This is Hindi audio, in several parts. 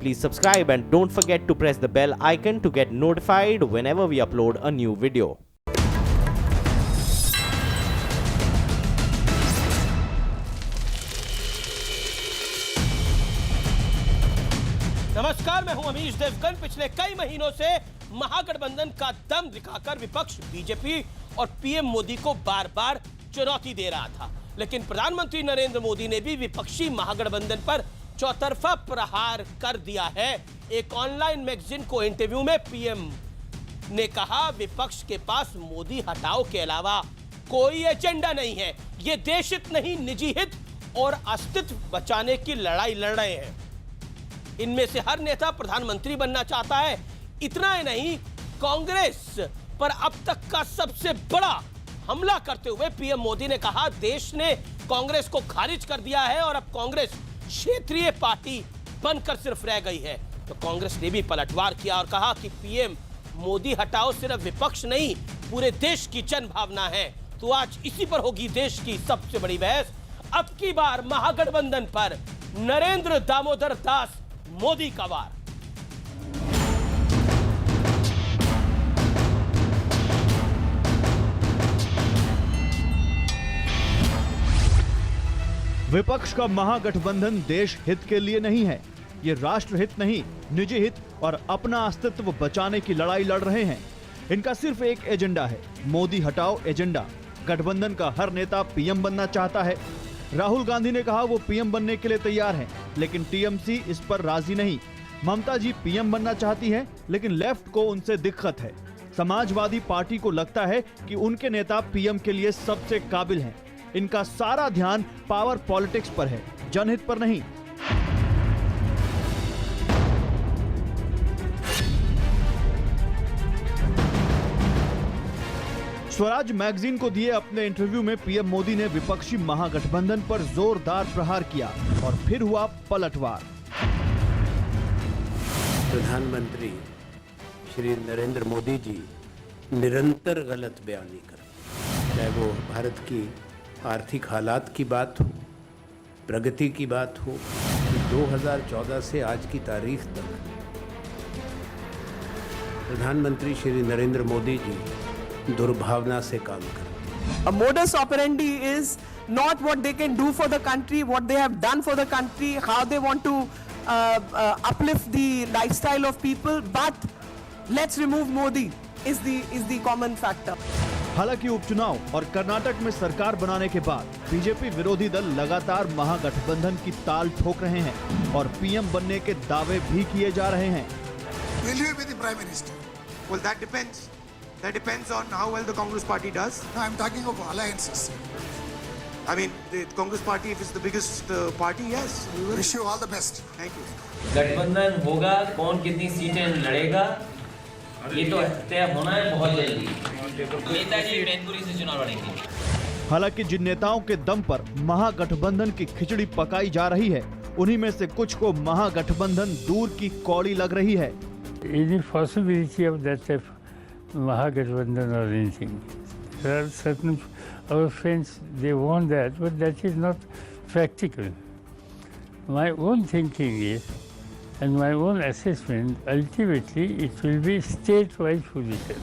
please subscribe and don't forget to press the bell icon to get notified whenever we upload a new video. नमस्कार, मैं हूं अमीश देवगन। पिछले कई महीनों से महागठबंधन का दम दिखाकर विपक्ष बीजेपी और पीएम मोदी को बार बार चुनौती दे रहा था, लेकिन प्रधानमंत्री नरेंद्र मोदी ने भी विपक्षी महागठबंधन पर चौतरफा प्रहार कर दिया है। एक ऑनलाइन मैगजीन को इंटरव्यू में पीएम ने कहा, विपक्ष के पास मोदी हटाओ के अलावा कोई एजेंडा नहीं है। ये देशहित नहीं, निजी हित और अस्तित्व बचाने की लड़ाई लड़ रहे हैं। इनमें से हर नेता प्रधानमंत्री बनना चाहता है। इतना ही नहीं, कांग्रेस पर अब तक का सबसे बड़ा हमला करते हुए पीएम मोदी ने कहा, देश ने कांग्रेस को खारिज कर दिया है और अब कांग्रेस क्षेत्रीय पार्टी बनकर सिर्फ रह गई है। तो कांग्रेस ने भी पलटवार किया और कहा कि पीएम मोदी हटाओ सिर्फ विपक्ष नहीं, पूरे देश की जन भावना है। तो आज इसी पर होगी देश की सबसे बड़ी बहस। अब की बार महागठबंधन पर नरेंद्र दामोदर दास मोदी का वार। विपक्ष का महागठबंधन देश हित के लिए नहीं है। ये राष्ट्र हित नहीं, निजी हित और अपना अस्तित्व बचाने की लड़ाई लड़ रहे हैं। इनका सिर्फ एक एजेंडा है, मोदी हटाओ एजेंडा। गठबंधन का हर नेता पीएम बनना चाहता है। राहुल गांधी ने कहा वो पीएम बनने के लिए तैयार हैं, लेकिन टीएमसी इस पर राजी नहीं। ममता जी पीएम बनना चाहती हैं, लेकिन लेफ्ट को उनसे दिक्कत है। समाजवादी पार्टी को लगता है कि उनके नेता पीएम के लिए सबसे काबिल हैं। इनका सारा ध्यान पावर पॉलिटिक्स पर है, जनहित पर नहीं। स्वराज मैगजीन को दिए अपने इंटरव्यू में पीएम मोदी ने विपक्षी महागठबंधन पर जोरदार प्रहार किया और फिर हुआ पलटवार। प्रधानमंत्री श्री नरेंद्र मोदी जी निरंतर गलत बयानी कर, चाहे वो भारत की आर्थिक हालात की बात हो, प्रगति की बात हो, 2014 से आज की तारीख तक प्रधानमंत्री श्री नरेंद्र मोदी जी दुर्भावना से काम कर। A modus operandi is not what they can do for the country, what they have done for the country, how they want to uplift the lifestyle of people, but let's remove Modi is the common factor. हालांकि उपचुनाव और कर्नाटक में सरकार बनाने के बाद बीजेपी विरोधी दल लगातार महागठबंधन की ताल ठोक रहे हैं और पीएम बनने के दावे भी किए जा रहे हैं। Will you be the Prime Minister? Well, that depends. That depends on how well the Congress Party does. No, I'm talking of alliances. I mean, the Congress Party, if it's the biggest party, yes. We will. Wish you all the best. Thank you. गठबंधन होगा, कौन कितनी सीटें लड़ेगा, ये तो तय होना है बहुत जल्दी। नेताजी मैनपुरी से चुनाव लड़ेंगे। हालांकि जिन नेताओं के दम पर महागठबंधन की खिचड़ी पकाई जा रही है, उन्हीं में से कुछ को महागठबंधन दूर की कौड़ी लग रही है। Any possibility of that type Mahagठबंधन or anything? There are certain our friends they want that, but that is not practical. My own thinking is, and my own assessment, ultimately it will be state-wise position.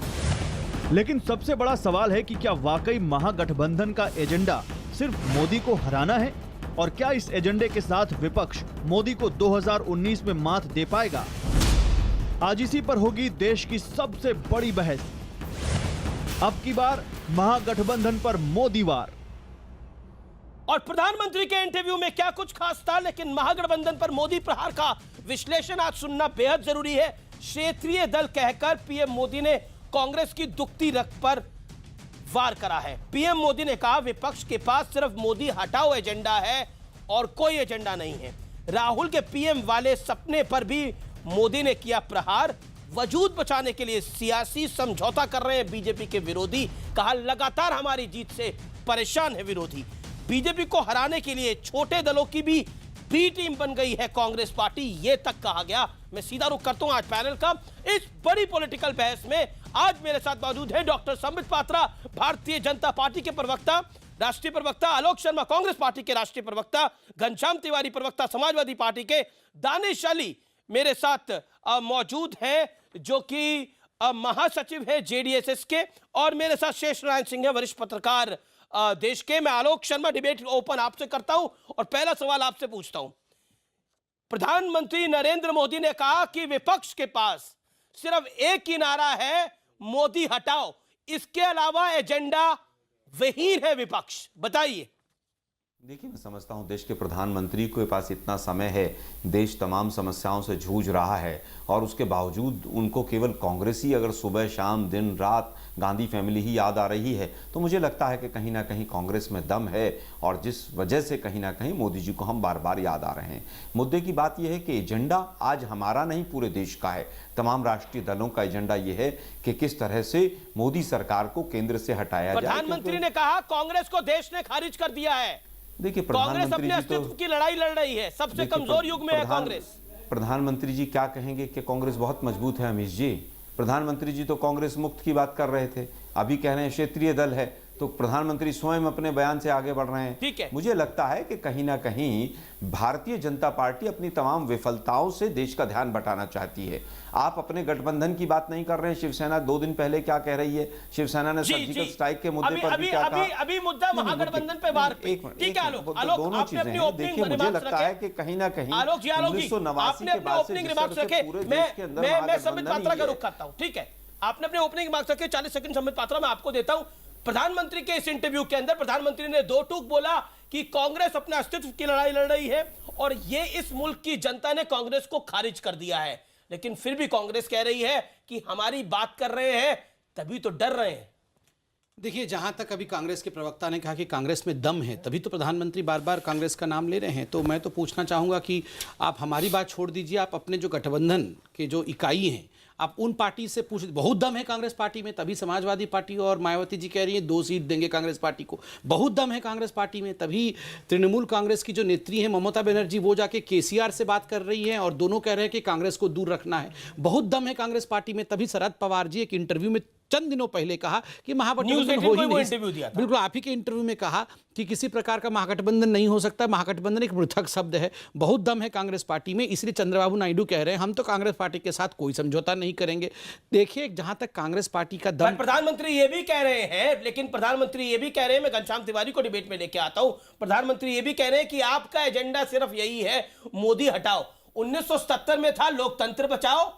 लेकिन सबसे बड़ा सवाल है कि क्या वाकई महागठबंधन का एजेंडा सिर्फ मोदी को हराना है, और क्या इस एजेंडे के साथ विपक्ष मोदी को 2019 में मात दे पाएगा? आज इसी पर होगी देश की सबसे बड़ी बहस। अब की बार महागठबंधन पर मोदी वार। और प्रधानमंत्री के इंटरव्यू में क्या कुछ खास था, लेकिन महागठबंधन पर मोदी प्रहार का विश्लेषण आज सुनना बेहद जरूरी है। क्षेत्रीय दल कहकर पीएम मोदी ने कांग्रेस की दुखती रख पर वार करा है। पीएम मोदी ने कहा, विपक्ष के पास सिर्फ मोदी हटाओ एजेंडा है और कोई एजेंडा नहीं है। राहुल के पीएम वाले सपने पर भी मोदी ने किया प्रहार। वजूद बचाने के लिए सियासी समझौता कर रहे हैं बीजेपी के विरोधी। कहा, लगातार हमारी जीत से परेशान है विरोधी। बीजेपी को हराने के लिए छोटे दलों की भी बी टीम बन गई है कांग्रेस पार्टी, ये तक कहा गया। मैं सीधा रुख करता हूं आज पैनल का। इस बड़ी पॉलिटिकल बहस में आज मेरे साथ मौजूद है डॉक्टर संबित पात्रा, भारतीय जनता पार्टी के प्रवक्ता, राष्ट्रीय प्रवक्ता, आलोक शर्मा कांग्रेस पार्टी के राष्ट्रीय प्रवक्ता, घनश्याम तिवारी प्रवक्ता समाजवादी पार्टी के, दानिश अली मेरे साथ मौजूद हैं जो कि महासचिव है जेडीएसएस के, और मेरे साथ शेष नारायण सिंह है, वरिष्ठ पत्रकार देश के। मैं आलोक शर्मा डिबेट ओपन आपसे करता हूं और पहला सवाल आपसे पूछता हूं। प्रधानमंत्री नरेंद्र मोदी ने कहा कि विपक्ष के पास सिर्फ एक ही नारा है, मोदी हटाओ, इसके अलावा एजेंडा विहीन है विपक्ष। बताइए। देखिए, मैं समझता हूं देश के प्रधानमंत्री के पास इतना समय है, देश तमाम समस्याओं से जूझ रहा है, और उसके बावजूद उनको केवल कांग्रेस ही अगर सुबह शाम दिन रात गांधी फैमिली ही याद आ रही है, तो मुझे लगता है कि कहीं ना कहीं कांग्रेस में दम है, और जिस वजह से कहीं ना कहीं मोदी जी को हम बार बार याद आ रहे हैं। मुद्दे की बात यह है कि एजेंडा आज हमारा नहीं, पूरे देश का है। तमाम राष्ट्रीय दलों का एजेंडा यह है कि किस तरह से मोदी सरकार को केंद्र से हटाया जाए। प्रधानमंत्री ने कहा कांग्रेस को देश ने खारिज कर दिया है। देखिए, कांग्रेस अपने अस्तित्व की लड़ाई लड़ रही है, सबसे कमजोर युग में है कांग्रेस। प्रधानमंत्री जी क्या कहेंगे कि कांग्रेस बहुत मजबूत है। अमीश जी, प्रधानमंत्री जी तो कांग्रेस मुक्त की बात कर रहे थे, अभी कह रहे हैं क्षेत्रीय दल है, तो प्रधानमंत्री स्वयं अपने बयान से आगे बढ़ रहे हैं। ठीक है। मुझे लगता है कि कहीं ना कहीं भारतीय जनता पार्टी अपनी तमाम विफलताओं से देश का ध्यान बटाना चाहती है। आप अपने गठबंधन की बात नहीं कर रहे हैं। शिवसेना 2 दिन पहले क्या कह रही है? शिवसेना ने सर्जिकल स्ट्राइक के मुद्दे पर भी क्या कहा? अभी मुद्दा महागठबंधन पे वार। ठीक है आलोक, दोनों चीजें हैं। देखिए, मुझे लगता है कि कहीं ना कहीं आलोक जी, 1989 के बाद से रिमार्क्स रखे। मैं संबित पात्रा का रुख करता हूं। ठीक है, आपने अपने ओपनिंग रिमार्क्स रखे, 40 सेकंड संबित पात्रा मैं आपको देता हूं। प्रधानमंत्री के इस इंटरव्यू के अंदर प्रधानमंत्री ने 2 टूक बोला कि कांग्रेस अपने अस्तित्व की लड़ाई लड़ रही है, और ये इस मुल्क की जनता ने कांग्रेस को खारिज कर दिया है। लेकिन फिर भी कांग्रेस कह रही है कि हमारी बात कर रहे हैं, तभी तो डर रहे हैं। देखिए, जहां तक अभी कांग्रेस के प्रवक्ता ने कहा कि कांग्रेस में दम है, तभी तो प्रधानमंत्री बार बार कांग्रेस का नाम ले रहे हैं। तो मैं तो पूछना चाहूंगा कि आप हमारी बात छोड़ दीजिए, आप अपने जो गठबंधन के जो इकाई हैं, आप उन पार्टी से पूछ, बहुत दम है कांग्रेस पार्टी में, तभी समाजवादी पार्टी और मायावती जी कह रही है 2 सीट देंगे कांग्रेस पार्टी को। बहुत दम है कांग्रेस पार्टी में, तभी तृणमूल कांग्रेस की जो नेत्री है ममता बनर्जी, वो जाके केसीआर से बात कर रही हैं, और दोनों कह रहे हैं कि कांग्रेस को दूर रखना है। बहुत दम है कांग्रेस पार्टी में, तभी शरद पवार जी एक इंटरव्यू में चंद दिनों पहले कहा कि महागठबंधन हो ही नहीं। बिल्कुल आप ही के इंटरव्यू में कहा कि किसी प्रकार का महागठबंधन नहीं हो सकता, महागठबंधन एक पृथक शब्द है। बहुत दम है कांग्रेस पार्टी में, इसलिए चंद्रबाबू नायडू कह रहे हैं हम तो कांग्रेस पार्टी के साथ कोई समझौता नहीं करेंगे। देखिए, जहां तक कांग्रेस पार्टी का दम, प्रधानमंत्री ये भी कह रहे हैं, लेकिन प्रधानमंत्री ये भी कह रहे हैं, मैं घनश्याम तिवारी को डिबेट में लेके आता हूं, प्रधानमंत्री ये भी कह रहे हैं कि आपका एजेंडा सिर्फ यही है, मोदी हटाओ। 1977 में था लोकतंत्र बचाओ,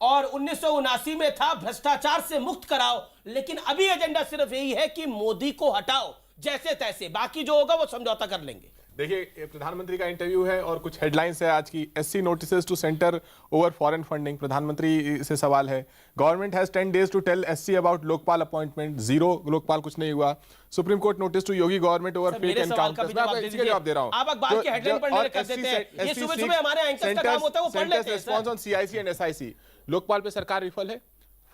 और 1979 में था भ्रष्टाचार से मुक्त कराओ, लेकिन अभी एजेंडा सिर्फ यही है कि मोदी को हटाओ जैसे तैसे, बाकी जो होगा वो समझौता कर लेंगे। देखिए, प्रधानमंत्री का इंटरव्यू है और कुछ हेडलाइंस है आज की। SC notices to centre over foreign funding. प्रधानमंत्री से सवाल है, government has 10 days to tell SC about Lokpal appointment. 0 Lokpal, कुछ नहीं हुआ। Supreme court notice to Yogi government over fake encounters. मैं आपको इसका जवाब दे रहा हूं। आप अखबार की हेडलाइन पढ़ने कर देते हैं, ये सुबह-सुबह हमारे एंकर्स का काम होता है, वो पढ़ लेते हैं। Response on CIC and SIC. Lokpal पे सरकार विफल है,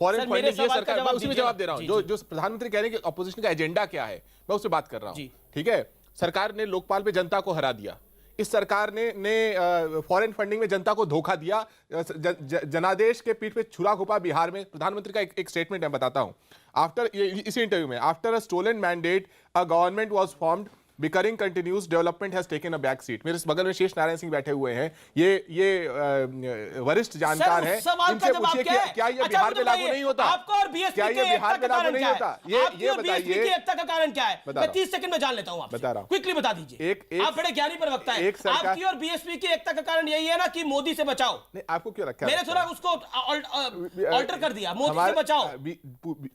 फॉरेन फंडिंग ये सरकार, मैं उसी में जवाब दे रहा हूं। जो प्रधानमंत्री कह रहे हैं कि अपोजिशन का एजेंडा क्या है, मैं उससे बात कर रहा हूं। ठीक है, सरकार ने लोकपाल पे जनता को हरा दिया। इस सरकार ने फॉरेन फंडिंग में जनता को धोखा दिया। जनादेश के पीठ पे छुरा घोपा बिहार में। प्रधानमंत्री का एक स्टेटमेंट मैं बताता हूं, आफ्टर इसी इंटरव्यू में, after a stolen mandate a government was formed, bickering continues, development has taken a back seat. मेरे बगल में शेष नारायण सिंह बैठे हुए हैं, ये वरिष्ठ जानकार हैं, इनसे पूछिए क्या ये बिहार में लागू नहीं होता? आपको और बीएसपी के एकता का कारण क्या है? ये बताइए, एकता का कारण क्या है? मैं 30 सेकंड में जान लेता हूं, बता रहा हूं, क्विकली बता दीजिए। आप बड़े ज्ञानी प्रवक्ता हैं, आपकी और बीएसपी की एकता का कारण यही है ना कि मोदी से बचाओ। नहीं, आपको क्यों रखा? मैंने थोड़ा उसको ऑल्टर कर दिया, मोदी से बचाओ।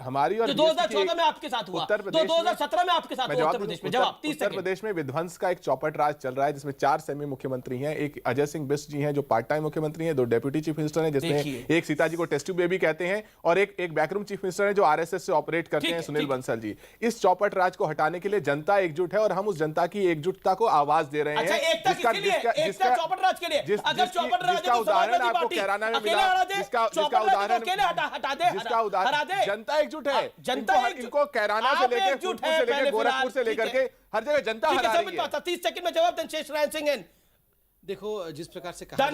हमारी और 2014 में आपके साथ हुआ, 2017 में आपके साथ हुआ उत्तर प्रदेश में। जवाब 30 सेकंड। प्रदेश में विध्वंस का एक चौपट राज चल रहा है, जिसमें 4 सेमी मुख्यमंत्री हैं। एक अजय सिंह बिस्ट जी हैं जो पार्ट टाइम मुख्यमंत्री हैं, 2 डेप्यूटी चीफ मिनिस्टर हैं, जिसमें एक सीता जी को टेस्ट ट्यूब बेबी कहते हैं, और एक बैकरूम चीफ मिनिस्टर हैं जो आरएसएस से ऑपरेट करते हैं, सुनील बंसल जी। इस चौपट राज को हटाने के लिए जनता एकजुट है, और हम उस जनता की एकजुटता को आवाज दे रहे हैं। जिसका चौपट राज के लिए, अगर चौपट राज जिसका उदाहरण आपको कैराना में मिला, जिसका उदाहरण जनता एकजुट है। जनता इनको कैराना से लेकर गोरखपुर से लेकर के हर जगह जनता हरा रही है। 30 सेकंड में जवाब दें शेष नारायण सिंह। देखो, जिस प्रकार से कहा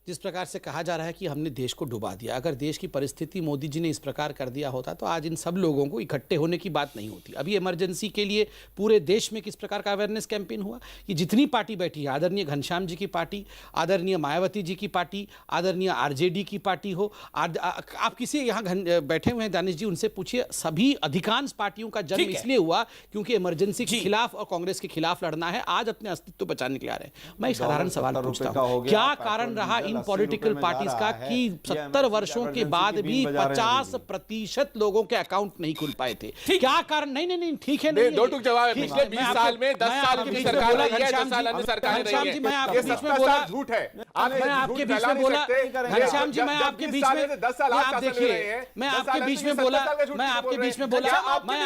जिस प्रकार से कहा जा रहा है कि हमने देश को डुबा दिया, अगर देश की परिस्थिति मोदी जी ने इस प्रकार कर दिया होता तो आज इन सब लोगों को इकट्ठे होने की बात नहीं होती। अभी इमरजेंसी के लिए पूरे देश में किस प्रकार का अवेयरनेस कैंपेन हुआ। ये जितनी पार्टी बैठी है, आदरणीय घनश्याम जी की पार्टी, आदरणीय मायावती जी की पार्टी, आदरणीय आरजेडी की पार्टी हो, आप किसी यहाँ बैठे हुए हैं दानिश जी, उनसे पूछिए, सभी अधिकांश पार्टियों का जन्म इसलिए हुआ क्योंकि इमरजेंसी के खिलाफ और कांग्रेस के खिलाफ लड़ना है, आज अपने अस्तित्व बचाने के लिए आ रहे हैं। मैं एक साधारण सवाल पूछता हूं, क्या कारण रहा इन पॉलिटिकल पार्टीज का कि 70 वर्षों के बाद भी 50% लोगों के अकाउंट नहीं खुल पाए थे? क्या कारण? नहीं ठीक है, नहीं दो टूक जवाब है। पिछले 20 साल में 10 साल की सरकार रही है, 10 साल अन्य सरकार रही है। मैं आपके बीच में बोला, झूठ है। मैं आपके बीच में बोला, घनश्याम जी, मैं आपके बीच में, 10 साल आप देखिए, मैं आपके बीच में बोला, मैं आपके बीच में बोला, मैं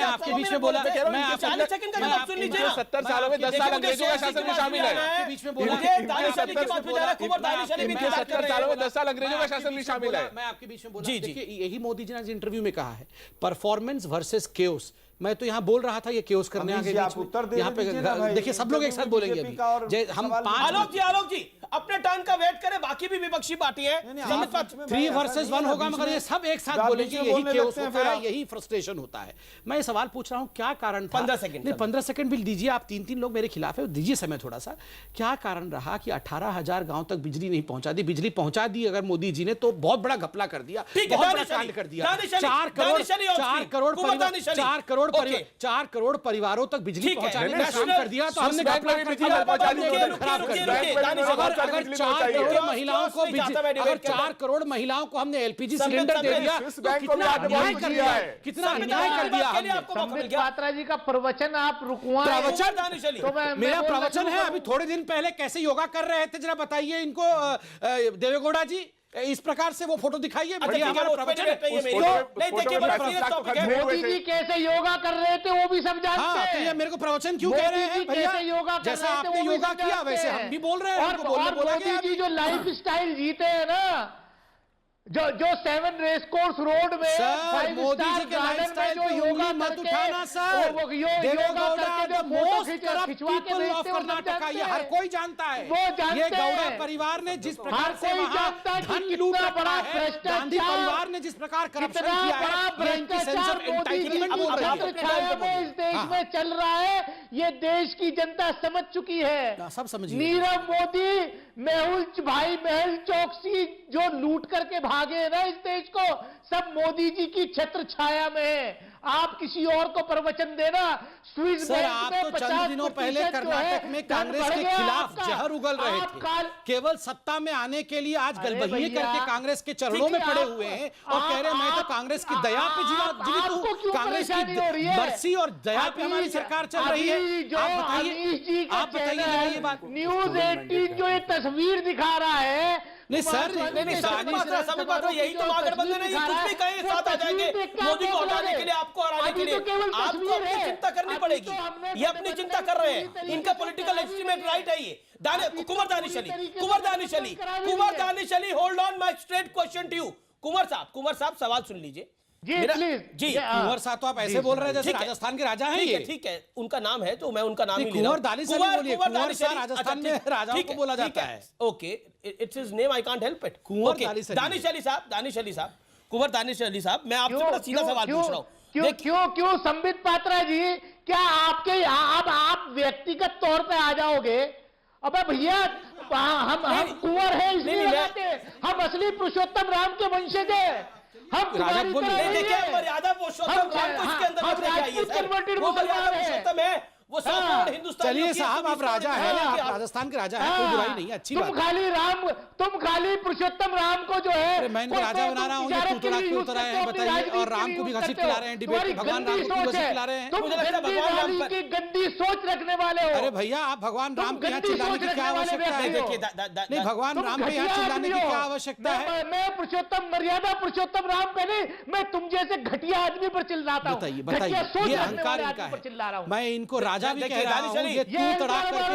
आपके बीच में बोला, मैं 70 सालों में 10 साल अंग्रेजों का शासन भी शामिल है। बीच में बोला, 70 सालों में 10 साल अंग्रेजों का शासन भी शामिल है। मैं आपके बीच में बोला, देखिए यही मोदी जी ने आज इंटरव्यू में कहा है, परफॉर्मेंस वर्सेस केओस। मैं तो यहाँ बोल रहा था ये केओस करने आगे यहाँ पे देखिए सब लोग एक साथ बोलेंगे अभी। हम आलोक जी अपने टर्न का वेट करें, बाकी भी विपक्षी पार्टी है, 3 वर्सेस 1 होगा, मगर ये सब एक साथ बोलेंगे, यही केओस होता है, यही फ्रस्ट्रेशन होता है। मैं ये सवाल पूछ रहा हूँ, क्या कारण था? 15 सेकंड भी दीजिए आप, 3 लोग मेरे खिलाफ है, दीजिए समय थोड़ा सा। क्या कारण रहा कि 18,000 गांव तक बिजली नहीं पहुंचा दी? बिजली पहुंचा दी अगर मोदी जी ने तो बहुत बड़ा घपला कर दिया, बहुत बड़ा कांड कर दिया। 4 करोड़ परिवारों तक बिजली पहुंचाने का काम कर दिया, तो हमने अगर 4 करोड़ महिलाओं को हमने एलपीजी सिलेंडर दे दिया, तो कितना अन्याय कर दिया है, कितना अन्याय कर दिया हमने। पात्रा जी का प्रवचन आप रुकवाएं। प्रवचन मेरा प्रवचन है। अभी थोड़े दिन पहले कैसे योगा कर रहे थे जरा बताइए इनको, देवेगौड़ा जी, इस प्रकार से वो फोटो दिखाइए। मोदी जी कैसे योगा कर रहे थे वो भी सब जानते हैं। तो ये मेरे को प्रवचन क्यों कह रहे हैं भैया? जैसा आपने योगा किया वैसे हम भी बोल रहे हैं। और मोदी जी जो लाइफ स्टाइल जीते हैं ना, जो 7 रेस कोर्स रोड में मोदी जी के लाइफस्टाइल पे योगा मत उठाना sir. Devegowda the most corrupt people of Karnataka, ये हर कोई जानता है। ये गौड़ा परिवार ने जिस प्रकार से वहां धन लूट रखा है, गांधी परिवार ने जिस प्रकार करप्शन किया है, इनकी सेंस ऑफ एंटाइटलमेंट बोल रही है। इस देश में चल रहा है, ये देश की जनता समझ चुकी है। सब समझिए। नीरव मोदी, मेहुल चोकसी जो लूट करके भागे ना इस देश को, सब मोदी जी की छत्र छाया में है। आप किसी और को प्रवचन देना। स्विस बैंक में 50 दिनों पहले कर्नाटक में कांग्रेस के खिलाफ जहर उगल रहे थे, केवल सत्ता में आने के लिए आज गलबहिए करके कांग्रेस के चरणों में पड़े हुए हैं और कह रहे हैं मैं तो कांग्रेस की दया पे जीवित हूं, कांग्रेस की बरसी और दया पे हमारी सरकार चल रही है। आप बताइए ये बात। न्यूज 18 जो ये तस्वीर दिखा रहा है, नहीं सर, समझ बात है, यही तो महागठबंधन है। कुछ भी कहीं साथ आ जाएंगे मोदी को हटाने के लिए, आपको हराने के लिए। आपको अपनी चिंता करनी पड़ेगी, ये अपनी चिंता कर रहे हैं, इनका पॉलिटिकल एस्टिमेट राइट है। ये Kunwar Danish Ali, hold on, my straight question to you. Kunwar साहब सवाल सुन लीजिए जी। कुंवर साहब तो आप ऐसे बोल रहे हैं जैसे राजस्थान के राजा हैं। ये ठीक है, उनका नाम है तो मैं उनका नाम ही ले रहा हूं। कुंवर दानिश अली बोलिए, कुंवर साहब राजस्थान में राजाओं को बोला जाता है। Okay, it's his name, I can't help it. कुंवर दानिश अली साहब, कुंवर दानिश अली साहब, मैं आपसे बड़ा सीधा सवाल पूछ रहा हूं। क्यों संबित पात्रा जी, क्या आपके आप व्यक्तिगत तौर पे आ जाओगे? अबे भैया, हम कुंवर है इसलिए लगाते हैं, हम असली पुरुषोत्तम राम के वंशज हैं। हम मर्यादा पुरुषोत्तम राम को इसके अंदर वो मर्यादा पुरुषोत्तम है, वो संपूर्ण हिंदुस्तान। चलिए साहब, आप राजा हैं, आप राजस्थान के राजा हैं, कोई बुराई नहीं है, अच्छी बात। तुम खाली पुरुषोत्तम राम को जो है, मैं इनको राजा बना रहा हूँ, ये तूतरा क्यों उतर रहे हैं बताइए, और राम को भी घसीट खिला रहे हैं, डिबेट भगवान राम को भी घसीट खिला रहे हैं। तुम भगवान राम की गंदी सोच रखने वाले हो। अरे भैया, आप भगवान राम के यहाँ चिल्लाने की क्या आवश्यकता है? नहीं, भगवान राम के यहाँ चिल्लाने की क्या आवश्यकता है? मैं पुरुषोत्तम, मर्यादा पुरुषोत्तम राम पे नहीं, मैं तुम जैसे घटिया आदमी पर चिल्लाता हूँ। बताइए, ये अहंकार इनका है। मैं इनको राजा भी देखिए, कह रहा दानिश हूं, अली, ये तू तड़ाक करके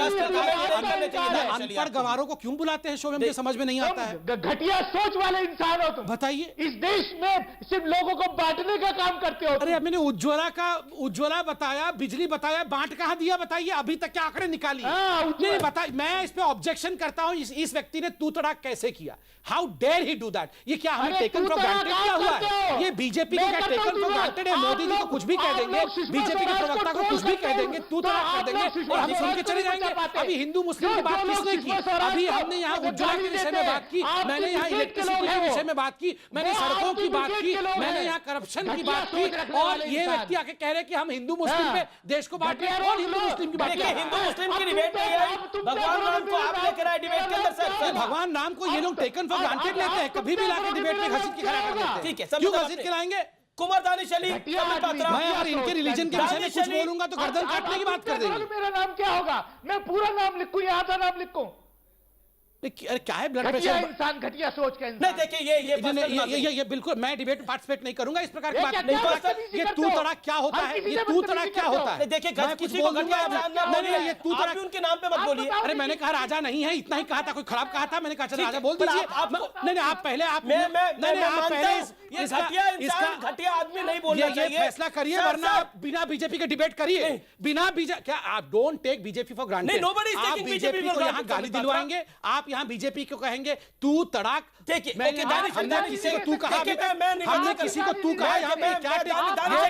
अनपढ़ गवारों को क्यों बुलाते हैं शो में, मुझे समझ में नहीं आता है। घटिया सोच वाले इंसान हो तुम। बताइए, इस देश में सिर्फ लोगों को बांटने का काम करते हो। अरे मैंने उज्ज्वला बताया, बिजली बताया, बांट कहां दिया बताइए, अभी तक क्या आंकड़े निकाली? नहीं बताइए, मैं इस पे ऑब्जेक्शन करता हूं, इस व्यक्ति ने तू तड़ाक कैसे किया? How dare he do that? ये क्या हमें टेकन फॉर ग्रांटेड किया हुआ है? ये बीजेपी का टेकन फॉर ग्रांटेड है? मोदी जी को कुछ भी कह देंगे, बीजेपी के प्रवक्ता को कुछ भी कह देंगे, तू तड़ाक कर देंगे और हम सुन के चले जाएंगे। अभी हिंदू मुस्लिम की बात किसने की? अभी हमने यहाँ उज्ज्वला के विषय में बात की, मैंने यहाँ इलेक्ट्रिसिटी के विषय में बात की, मैंने सड़कों की बात की, मैंने यहाँ करप्शन की बात की, और ये व्यक्ति आके कह रहे कि हम हिंदू मुस्लिम पे देश को बांट रहे हैं। कौन हिंदू मुस्लिम की बात? हिंदू मुस्लिम की डिबेट नहीं है, भगवान राम को आप लेकर आए डिबेट के अंदर। सर भगवान राम को ये लोग टेकन फॉर ग्रांटेड लेते हैं, कभी भी लाके डिबेट में घसीट के खड़ा कर देते हैं। ठीक है, क्यों घसीट के लाएंगे? कुमार दानिश अली, मैं अगर इनके रिलीजन के विषय में कुछ बोलूंगा तो गर्दन काटने की बात कर देंगे। मेरा नाम क्या होगा? मैं पूरा नाम लिखूं या आधा नाम लिखूं? अरे क्या है ब्लड घटिया प्रेशर? इंसान, घटिया सोच का इंसान। नहीं देखिए, ये बिल्कुल मैं डिबेट में पार्टिसिपेट नहीं करूंगा, इस प्रकार की बात नहीं। ये करते तू हो? तड़ाक क्या होता है? ये तू तड़ाक क्या होता है? देखिए, मैं किसी कुछ को बोल दूंगा, नहीं ये तू तड़ाक उनके नाम पे मत बोलिए। अरे मैंने कहा राजा नहीं है, इतना ही कहा था, कोई खराब कहा था? मैंने कहा चलो राजा बोल दीजिए। नहीं आप पहले आप घटिया आदमी नहीं बोलना ये फैसला करिए, वरना आप बिना बीजेपी के डिबेट करिए। बिना बीजेपी क्या आप don't take BJP for granted. आप बीजेपी को यहाँ गाली दिलवाएंगे, आप यहाँ बीजेपी को कहेंगे तू तड़ाक। देखिए, हमने किसी को तू कहा, हमने किसी को तू कहा? यहाँ पे क्या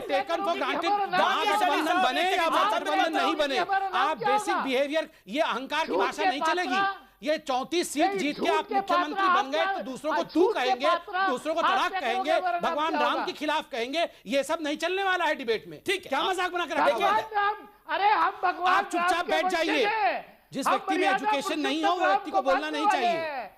टेकन फॉर ग्रांटेड? महागठबंधन बने या महागठबंधन नहीं बने, आप बेसिक बिहेवियर, ये अहंकार की भाषा नहीं चलेगी। ये 34 सीट जीत के आप मुख्यमंत्री बन गए तो दूसरों को तू कहेंगे, दूसरों को तड़ाक कहेंगे, भगवान राम के खिलाफ कहेंगे, ये सब नहीं चलने वाला है डिबेट में। ठीक है, क्या मजाक बना कर रखेंगे? अरे हम भगवान, आप चुपचाप बैठ जाइए। जिस व्यक्ति में एजुकेशन नहीं हो वो व्यक्ति को बोलना नहीं चाहिए।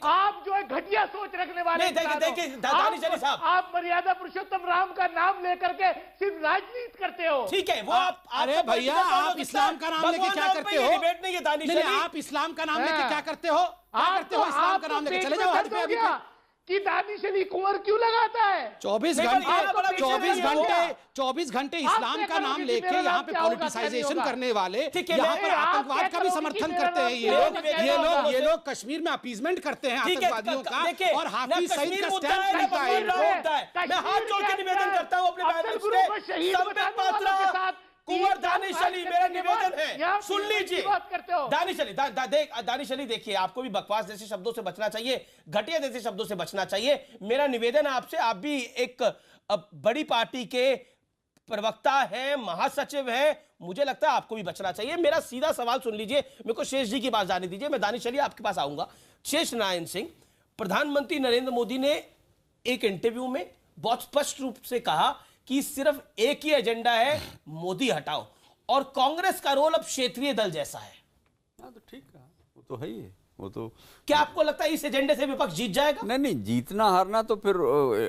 आप जो है घटिया सोच रखने वाले, देखिए दानिश अली साहब, आप मर्यादा पुरुषोत्तम राम का नाम लेकर के सिर्फ राजनीति करते हो। ठीक है, वो आप अरे भैया आप इस्लाम का नाम लेके क्या करते हो? डिबेट नहीं है दानिश अली, आप इस्लाम का नाम लेके क्या करते हो? क्या करते हो इस्लाम का नाम लेके? चले जाओ हट पे अभी कि दानिश अली कुंवर क्यों लगाता है? 24 घंटे इस्लाम का नाम लेके यहाँ पे पॉलिटिसाइजेशन करने वाले, यहाँ पर आतंकवाद का भी समर्थन करते हैं ये लोग कश्मीर में अपीजमेंट करते हैं आतंकवादियों का, और हाफिज सईद का स्टैंड खरीदता है। मैं हाथ जोड़ के निवेदन करता हूँ अपने कुंवर दानिश अली, मेरा निवेदन है सुन लीजिए। दानिश अली देखिए, आपको भी बकवास जैसे शब्दों से बचना चाहिए, घटिया जैसे शब्दों से बचना चाहिए। मेरा निवेदन है आपसे, आप भी एक बड़ी पार्टी के प्रवक्ता हैं, महासचिव हैं, मुझे लगता है आपको भी बचना चाहिए। मेरा सीधा सवाल सुन लीजिए, मेरे को शेष जी की बात जाने दीजिए, मैं दानिश अली आपके पास आऊंगा। शेष नारायण सिंह, प्रधानमंत्री नरेंद्र मोदी ने एक इंटरव्यू में बहुत स्पष्ट रूप से कहा कि सिर्फ एक ही एजेंडा है, मोदी हटाओ, और कांग्रेस का रोल अब क्षेत्रीय दल जैसा है। तो ठीक है, वो तो है ही है, वो तो। क्या आपको लगता है इस एजेंडे से विपक्ष जीत जाएगा? नहीं, जीतना हारना तो फिर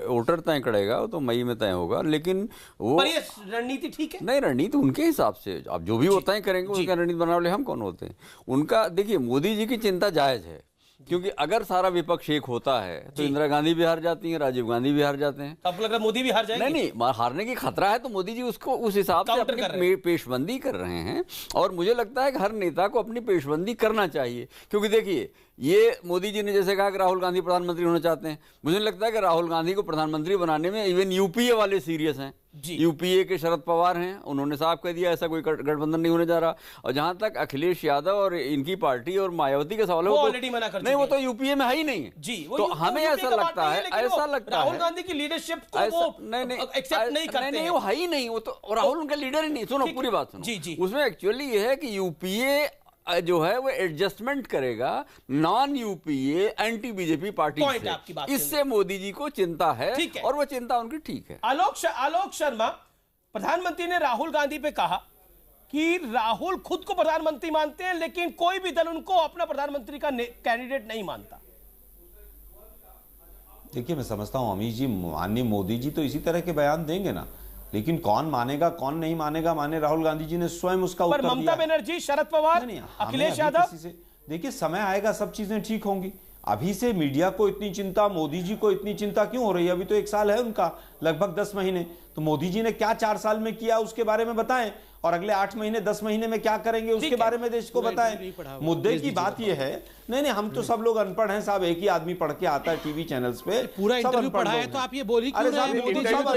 वोटर तय करेगा, वो तो मई में तय होगा, लेकिन वो पर ये रणनीति ठीक है? नहीं, रणनीति उनके हिसाब से, आप जो भी वो तय करेंगे उसका रणनीति बनाने वाले हम कौन होते हैं? उनका देखिए, मोदी जी की चिंता जायज है, क्योंकि अगर सारा विपक्ष एक होता है तो इंदिरा गांधी भी हार जाती हैं, राजीव गांधी भी हार जाते हैं। आपको लग रहा है मोदी भी हार जाएंगे? नहीं, हारने की खतरा है तो मोदी जी उसको उस हिसाब से अपनी पेशबंदी कर रहे हैं, और मुझे लगता है कि हर नेता को अपनी पेशबंदी करना चाहिए। क्योंकि देखिए, ये मोदी जी ने जैसे कहा कि राहुल गांधी प्रधानमंत्री होना चाहते हैं, मुझे लगता है कि राहुल गांधी को प्रधानमंत्री बनाने में इवन यूपीए वाले सीरियस हैं। यूपीए के शरद पवार हैं, उन्होंने साफ कह दिया ऐसा कोई गठबंधन नहीं होने जा रहा। और जहां तक अखिलेश यादव और इनकी पार्टी और मायावती का सवाल है, वो तो यूपीए में है ही नहीं जी। तो हमें ऐसा लगता है, राहुल गांधी की लीडरशिप को वो एक्सेप्ट नहीं करते हैं। वो है ही नहीं, वो तो राहुल उनका लीडर ही नहीं। सुनो पूरी बात सुनो, उसमें एक्चुअली ये है कि यूपीए जो है वो एडजस्टमेंट करेगा non UPA anti BJP party से। इससे मोदी जी को चिंता है, और वो चिंता उनकी ठीक है। आलोक शर्मा, प्रधानमंत्री ने राहुल गांधी पे कहा कि राहुल खुद को प्रधानमंत्री मानते हैं, लेकिन कोई भी दल उनको अपना प्रधानमंत्री का कैंडिडेट नहीं मानता। देखिए, मैं समझता हूं अमित जी, माननीय मोदी जी तो इसी तरह के बयान देंगे ना, लेकिन कौन मानेगा कौन नहीं मानेगा, माने राहुल गांधी जी ने स्वयं उसका उत्तर दिया। ममता बनर्जी, शरद पवार, अखिलेश यादव, देखिए समय आएगा, सब चीजें ठीक होंगी। अभी से मीडिया को इतनी चिंता, मोदी जी को इतनी चिंता क्यों हो रही है? अभी तो 1 साल है उनका, लगभग 10 महीने। तो मोदी जी ने क्या 4 साल में किया उसके बारे में बताएं, और अगले 8 महीने 10 महीने में क्या करेंगे उसके बारे में देश को बताएं। मुद्दे की बात यह है, नहीं हम तो सब लोग अनपढ़ हैं साहब, एक ही आदमी पढ़ के आता है टीवी चैनल्स पे, पूरा इंटरव्यू पढ़ा है तो आप ये बोल ही क्यों रहे हैं? मोदी साहब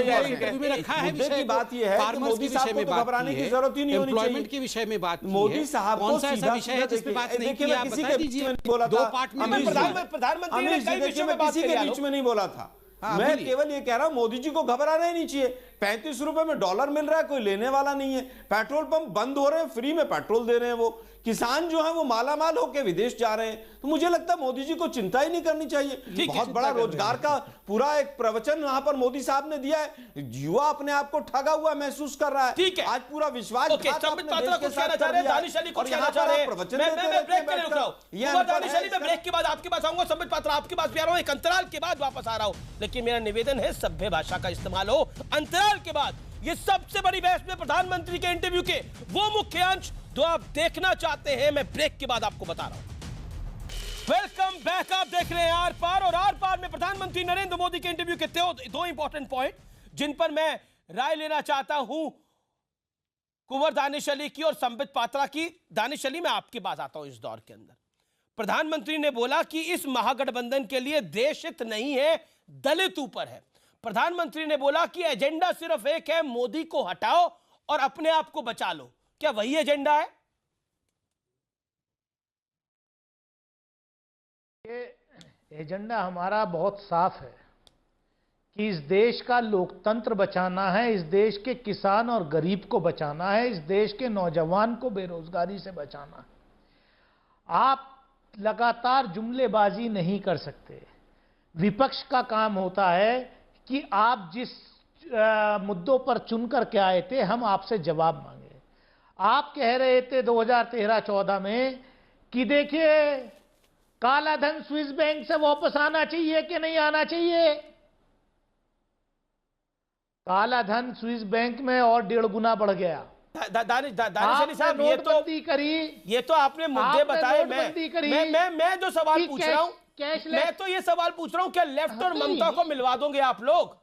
में रखा है मुद्दे की बात यह है कि मोदी साहब को तो घबराने की जरूरत ही नहीं होनी चाहिए। एम्प्लॉयमेंट के विषय में बात मोदी साहब कौन सा ऐसा विषय है जिस पे बात नहीं की? आप बता दीजिए। दो पार्ट में प्रधानमंत्री ने कई विषयों में बात किसी के बीच में नहीं बोला था। मैं केवल ये कह रहा हूं मोदी जी को घबराना ही नहीं चाहिए। 35 रुपए में डॉलर मिल रहा है, कोई लेने वाला नहीं है। पेट्रोल पंप बंद हो रहे हैं, फ्री में पेट्रोल दे रहे हैं वो। किसान जो है वो मालामाल होकर विदेश जा रहे हैं। तो मुझे लगता है मोदी जी को चिंता ही नहीं करनी चाहिए। बहुत बड़ा रोजगार का पूरा एक प्रवचन वहां पर मोदी साहब ने दिया है। युवा अपने आप को ठगा हुआ महसूस कर रहा है। ठीक है, आज पूरा विश्वास प्रवचन ब्रेक के बाद आपके पास आऊंगा। संबित पात्रा आपके पास भी आ रहा हूं, एक अंतराल के बाद वापस आ रहा हूं, लेकिन मेरा निवेदन है सभ्य भाषा का इस्तेमाल हो। अंतराल के बाद ये सबसे बड़ी बहस में प्रधानमंत्री के इंटरव्यू के वो मुख्य अंश जो आप देखना चाहते हैं, मैं ब्रेक के बाद आपको बता रहा हूं। Welcome back. आप देख रहे हैं आर पार, और आर पार में प्रधानमंत्री नरेंद्र मोदी के इंटरव्यू के दो इंपॉर्टेंट पॉइंट जिन पर मैं राय लेना चाहता हूं कुंवर दानिश अली की और संबित पात्रा की। दानिश अली, मैं आपके पास आता हूं। इस दौर के अंदर प्रधानमंत्री ने बोला कि इस महागठबंधन के लिए देश हित नहीं है, दलित ऊपर है। प्रधानमंत्री ने बोला कि एजेंडा सिर्फ एक है, मोदी को हटाओ और अपने आप को बचा लो। क्या वही एजेंडा है? ये एजेंडा हमारा बहुत साफ है कि इस देश का लोकतंत्र बचाना है, इस देश के किसान और गरीब को बचाना है, इस देश के नौजवान को बेरोजगारी से बचाना है। आप लगातार जुमलेबाजी नहीं कर सकते। विपक्ष का काम होता है कि आप जिस मुद्दों पर चुनकर के आए थे, हम आपसे जवाब मांगे। आप कह रहे थे 2013-14 में कि देखिए काला धन स्विस बैंक से वापस आना चाहिए कि नहीं आना चाहिए। काला धन स्विस बैंक में और 1.5 गुना बढ़ गया। दानिश अली साहब, ये तो आपने मुद्दे बताए। मैं जो सवाल पूछ रहा हूं, मैं तो ये सवाल पूछ रहा हूं, क्या लेफ्ट और ममता को मिलवा दोगे आप लोग?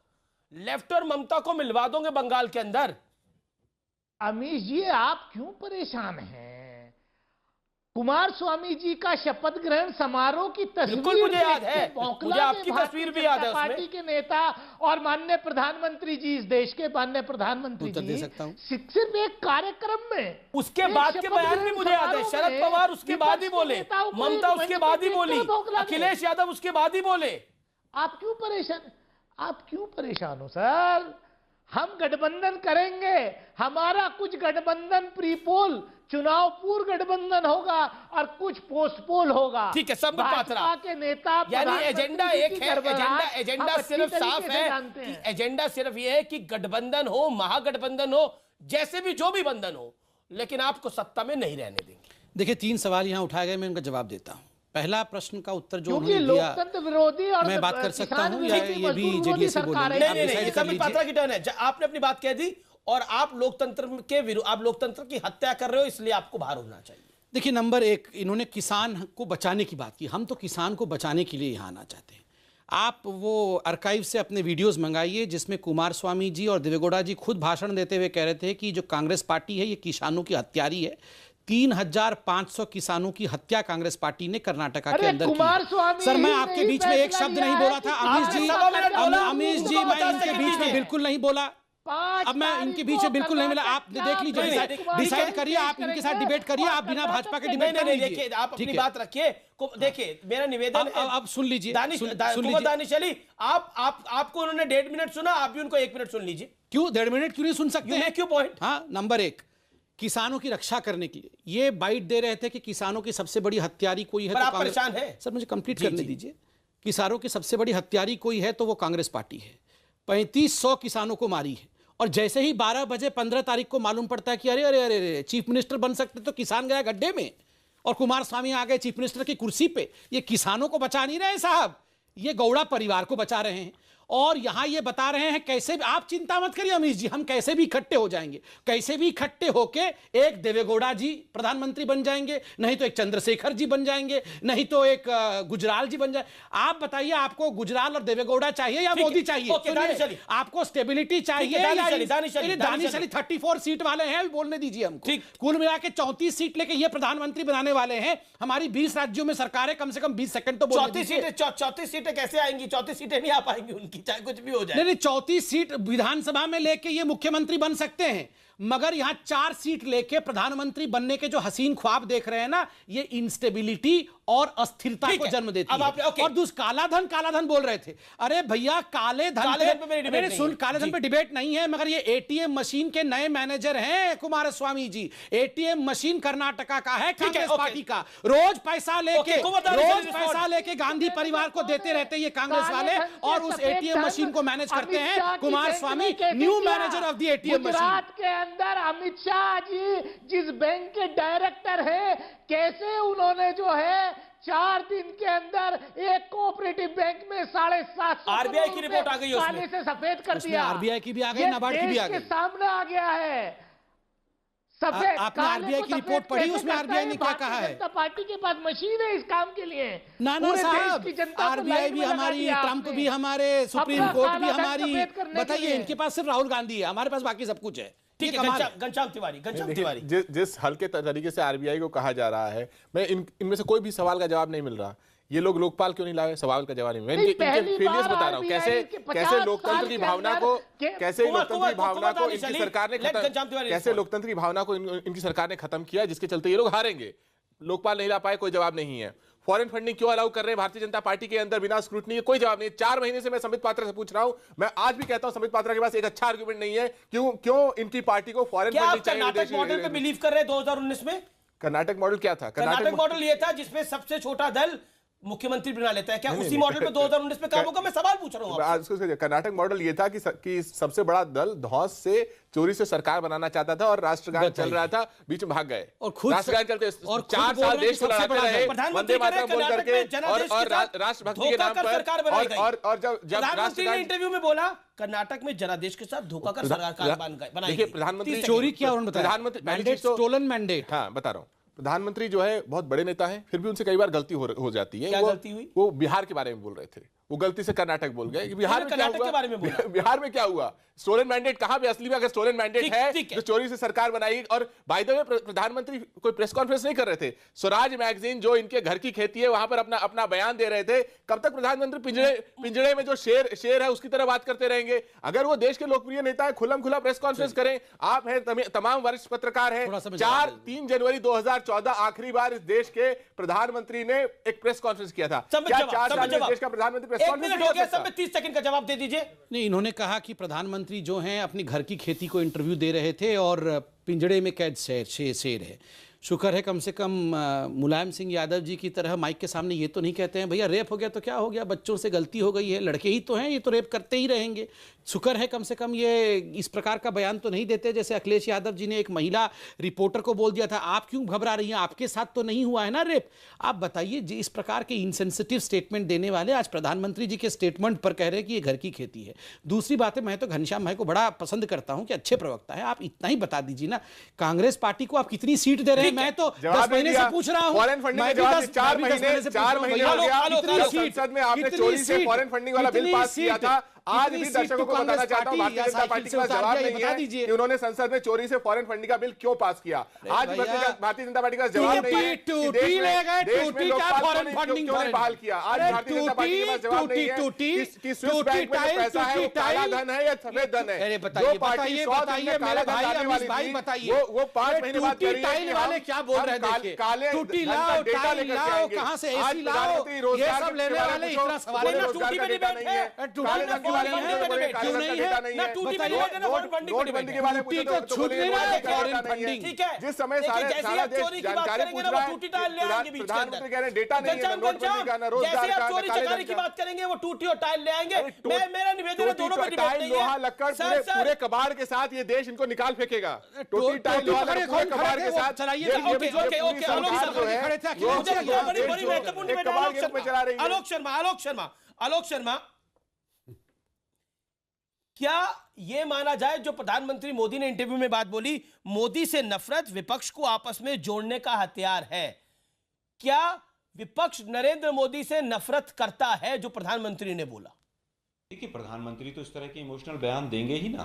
लेफ्ट और ममता को मिलवा दोगे बंगाल के अंदर? अमीश जी, आप क्यों परेशान हैं? कुमार स्वामी जी का शपथ ग्रहण समारोह की तस्वीर बिल्कुल मुझे याद है, मुझे आपकी तस्वीर भी याद है। पार्टी के नेता और माननीय प्रधानमंत्री जी, इस देश के माननीय प्रधानमंत्री जी, सिर्फ एक कार्यक्रम में उसके बाद के बयान भी मुझे याद है। शरद पवार उसके बाद ही बोले, ममता उसके बाद ही बोली, अखिलेश यादव उसके बाद ही बोले। आप क्यों परेशान हो सर? हम गठबंधन करेंगे। हमारा कुछ गठबंधन प्रीपोल चुनाव पूर्व गठबंधन होगा और कुछ पोस्टपोल होगा। ठीक है, संबित पात्रा के नेता, यानी एजेंडा एक है। एजेंडा सिर्फ साफ है, एजेंडा सिर्फ ये है कि गठबंधन हो, महागठबंधन हो, जैसे भी जो भी बंधन हो, लेकिन आपको सत्ता में नहीं रहने देंगे। देखिए, 3 सवाल यहां उठाए गए, मैं उनका जवाब देता हूं। पहला प्रश्न का उत्तर जो उन्होंने दिया, लोकतंत्र विरोधी और मैं बात कर सकता हूं या ये भी जेडीएस से बोलेंगे? नहीं, संबित पात्रा की टर्न है। आपने अपनी बात कह दी और आप लोकतंत्र के विरुद्ध, आप लोकतंत्र की हत्या कर रहे हो, इसलिए आपको बाहर होना चाहिए। देखिए, नंबर 1, इन्होंने किसान को बचाने की बात की। हम तो किसान को बचाने के लिए यहाँ आना चाहते हैं। आप वो आर्काइव से अपने वीडियोस मंगाइए जिसमें कुमार स्वामी जी और देवेगौड़ा जी खुद भाषण देते हुए कह रहे थे कि जो कांग्रेस पार्टी है ये किसानों की हत्यारी है। 3500 किसानों की हत्या कांग्रेस पार्टी ने कर्नाटका के अंदर की। सर, मैं आपके बीच में एक शब्द नहीं बोला था अमीश जी, मैं इनके बीच में बिल्कुल नहीं बोला। अब मैं इनके बीच में बिल्कुल नहीं मिला। आप देख लीजिए, डिसाइड करिए, आप इनके साथ डिबेट करिए। आप बिना भाजपा के डिबेट कर लीजिए। आप अपनी बात रखिए। देखिए, मेरा निवेदन है, अब सुन लीजिए। दानिश अली, आपको उन्होंने 1.5 मिनट सुना, आप भी उनको 1 मिनट सुन लीजिए। क्यों 1.5 मिनट क्यों नहीं सुन सकते हैं? क्यों पॉइंट? हाँ, नंबर 1, किसानों की रक्षा करने के लिए ये बाइट दे रहे थे कि किसानों की सबसे बड़ी हत्यारी कोई है तो आप परेशान है। सर, मुझे कंप्लीट करने दीजिए। किसानों की सबसे बड़ी हत्यारी कोई है तो वो कांग्रेस पार्टी है। 3500 किसानों को मारी है, और जैसे ही 12 बजे 15 तारीख को मालूम पड़ता है कि अरे अरे अरे अरे चीफ मिनिस्टर बन सकते तो किसान गया गड्ढे में और कुमार स्वामी आ गए चीफ मिनिस्टर की कुर्सी पे। ये किसानों को बचा नहीं रहे साहब, ये गौड़ा परिवार को बचा रहे हैं। और यहां ये बता रहे हैं कैसे भी, आप चिंता मत करिए अमीश जी, हम कैसे भी इकट्ठे हो जाएंगे, कैसे भी इकट्ठे होके एक देवेगौड़ा जी प्रधानमंत्री बन जाएंगे, नहीं तो एक चंद्रशेखर जी बन जाएंगे, नहीं तो एक गुजराल जी बन जाए। आप बताइए, आपको गुजराल और देवेगौड़ा चाहिए या मोदी चाहिए? आपको स्टेबिलिटी चाहिए या दानिश अली 34 सीट वाले हैं, बोलने दीजिए हमको। कुल मिला के 34 सीट लेके ये प्रधानमंत्री बनाने वाले हैं। हमारी 20 राज्यों में सरकारें, कम से कम 20 सेकंड तो बोलने दीजिए। 34 सीटें कैसे आएंगी? 34 सीटें नहीं आ पाएंगी उनकी, चाहे कुछ भी हो जाए। नहीं, 34 सीट विधानसभा में लेके ये मुख्यमंत्री बन सकते हैं, मगर यहां 4 सीट लेके प्रधानमंत्री बनने के जो हसीन ख्वाब देख रहे हैं ना, ये इंस्टेबिलिटी और अस्थिरता को जन्म देती है। और दूसरा काला धन बोल रहे थे। अरे भैया, काले धन पे डिबेट नहीं है, मगर ये एटीएम मशीन के नए मैनेजर हैं कुमार स्वामी जी। एटीएम मशीन कर्नाटका का है, कांग्रेस पार्टी का। रोज पैसा लेके गांधी परिवार को देते रहते ये कांग्रेस वाले, और उस एटीएम मशीन को मैनेज करते हैं Kumaraswamy, new manager of the ATM machine. अंदर अमित शाह जी जिस बैंक के डायरेक्टर हैं, कैसे उन्होंने जो है 4 दिन के अंदर एक कोऑपरेटिव बैंक में 750 आरबीआई की रिपोर्ट आ गई है, काले से सफेद कर दिया। आरबीआई की भी आ गई, नाबार्ड की भी आ गई, सामने आ गया है सफेद। आपने आरबीआई की रिपोर्ट पढ़ी? उसमें आरबीआई ने क्या कहा है? जनता पार्टी के पास मशीन है इस काम के लिए। ना साहब, आरबीआई भी हमारी, ट्रंप भी हमारे, सुप्रीम कोर्ट भी हमारी। बताइए, इनके पास सिर्फ राहुल गांधी है, हमारे पास बाकी सब कुछ है। ठीक है, घनश्याम तिवारी, जिस हल्के तरीके से आरबीआई को कहा जा रहा है, मैं इनमें से कोई भी सवाल का जवाब नहीं मिल रहा। ये लोग लोकपाल क्यों नहीं लाए? सवाल का जवाब नहीं। मैं इनके फेलियर्स बता रहा हूँ, कैसे लोकतंत्र की भावना को, इनकी सरकार ने कैसे लोकतंत्र की भावना को इनकी सरकार ने खत्म किया, जिसके चलते ये लोग हारेंगे। लोकपाल नहीं ला पाए, कोई जवाब नहीं है। फॉरेन फंडिंग क्यों अलाउ कर रहे हैं भारतीय जनता पार्टी के अंदर बिना स्क्रूटनी? कोई जवाब नहीं। 4 महीने से मैं संबित पात्रा से पूछ रहा हूं। मैं आज भी कहता हूं संबित पात्रा के पास एक अच्छा आर्गुमेंट नहीं है। क्यों इनकी पार्टी को फॉरेन फंडिंग चाहिए? कर्नाटक मॉडल पे बिलीव कर रहे हैं 2019 में? कर्नाटक मॉडल क्या था? कर्नाटक मॉडल ये था जिसमें सबसे छोटा दल मुख्यमंत्री बना लेता है। क्या उसी मॉडल पे 2019 में काम होगा? मैं सवाल पूछ रहा हूं। कर्नाटक मॉडल ये था कि सबसे बड़ा दल धौंस से, चोरी से सरकार बनाना चाहता था, और राष्ट्रगान चल रहा था, बीच में भाग गए। और खुद राष्ट्रगान चलते 4 साल देश को लड़ाते रहे, वंदे मातरम बोल करके, और राष्ट्रभक्ति के नाम पर। और जब इंटरव्यू में बोला कर्नाटक में जनादेश के साथ धोखा कर सरकार बनाई। देखिए, प्रधानमंत्री चोरी किया, प्रधानमंत्री स्टोलन मैंडेट। हाँ, बता रहा हूँ। प्रधानमंत्री जो है बहुत बड़े नेता हैं, फिर भी उनसे कई बार गलती हो जाती है। क्या गलती हुई? वो बिहार के बारे में बोल रहे थे, वो गलती से कर्नाटक बोल गए। बिहार में क्या हुआ? के बारे में बोला। बिहार में क्या हुआ? स्टोलन मैंडेट कहां पे? असली में अगर स्टोलन मैंडेट है जो चोरी से सरकार बनाई। और बाय द वे, प्रधानमंत्री कोई प्रेस कॉन्फ्रेंस नहीं कर रहे थे। स्वराज मैगजीन जो इनके घर की खेती है, वहां पर अपना बयान दे रहे थे। कब तक प्रधानमंत्री पिंजड़े में जो शेर है उसकी तरह बात करते रहेंगे? अगर वो देश के लोकप्रिय नेता है, खुल्लम खुला प्रेस कॉन्फ्रेंस करें। आप हैं, तमाम वरिष्ठ पत्रकार हैं। 3 जनवरी 2014 आखिरी बार इस देश के प्रधानमंत्री ने एक प्रेस कॉन्फ्रेंस किया था। क्या 4 साल में देश का प्रधानमंत्री प्रेस कॉन्फ्रेंस? 30 सेकंड का जवाब दे दीजिए। नहीं, इन्होंने कहा कि प्रधानमंत्री जो हैं अपनी घर की खेती को इंटरव्यू दे रहे थे और पिंजड़े में कैद शेर है। शुक्र है कम से कम मुलायम सिंह यादव जी की तरह माइक के सामने ये तो नहीं कहते हैं भैया रेप हो गया तो क्या हो गया, बच्चों से गलती हो गई है, लड़के ही तो हैं, ये तो रेप करते ही रहेंगे। शुक्र है कम से कम ये इस प्रकार का बयान तो नहीं देते जैसे अखिलेश यादव जी ने एक महिला रिपोर्टर को बोल दिया था, आप क्यों घबरा रही हैं, आपके साथ तो नहीं हुआ है ना रेप। आप बताइए, जी इस प्रकार के इनसेंसिटिव स्टेटमेंट देने वाले आज प्रधानमंत्री जी के स्टेटमेंट पर कह रहे हैं कि ये घर की खेती है। दूसरी बात है, मैं तो घनश्याम भाई को बड़ा पसंद करता हूँ कि अच्छे प्रवक्ता है, आप इतना ही बता दीजिए ना कांग्रेस पार्टी को आप कितनी सीट दे रहे हैं। मैं तो 10 महीने से पूछ रहा हूँ, 4 महीने हो गया संसद में आपने चोरी से फॉरेन फंडिंग वाला बिल पास किया था। आज भी दर्शकों को बताना चाहता हूं भारतीय जनता पार्टी का जवाब नहीं है कि उन्होंने संसद में चोरी से फॉरेन फंडिंग का बिल क्यों पास किया। आज भारतीय जनता पार्टी का जवाब नहीं है कि देश में लोकपाल क्यों नहीं बहाल किया। आज भारतीय जनता पार्टी के पास जवाब नहीं है कि स्विस बैंक में जो पैसा है वो काला धन है या सफेद धन है। जो पार्टी 100 दिन में काला धन लाने वाली थी वो 5 महीने बाद कह रही है कि वाले क्या बोल रहे हैं, काले टूटी लाओ, टाई लाओ, कहां से एसी लाओ, ये सब लेने वाले इतना सवाल है। टूटी पे डिबेट है, काले धन क्यों नहीं है, ना टूटी पे डिबेट है, नोटबंदी के बारे में पूछो तो छूट नहीं रहा है फॉरेन फंडिंग। ठीक है, जिस समय सारा देश जानकारी पूछ रहा है, प्रधानमंत्री कह रहे हैं डेटा नहीं है, नोटबंदी का, ना रोजगार का, चोरी चकारी की बात करेंगे वो टूटी और टाइल ले आएंगे। मेरा निवेदन है दोनों पे डिबेट नहीं है। लोहा लक्कड़ पूरे कबाड़ के साथ ये देश इनको निकाल फेंकेगा। टूटी टाइल लोहा लक्कड़ कबाड़ के साथ चलाइए। ओके आलोक शर्मा क्या यह माना जाए जो प्रधानमंत्री मोदी ने इंटरव्यू में बात बोली, मोदी से नफरत विपक्ष को आपस में जोड़ने का हथियार है? क्या विपक्ष नरेंद्र मोदी से नफरत करता है, जो प्रधानमंत्री ने बोला? देखिए, प्रधानमंत्री तो इस तरह के इमोशनल बयान देंगे ही ना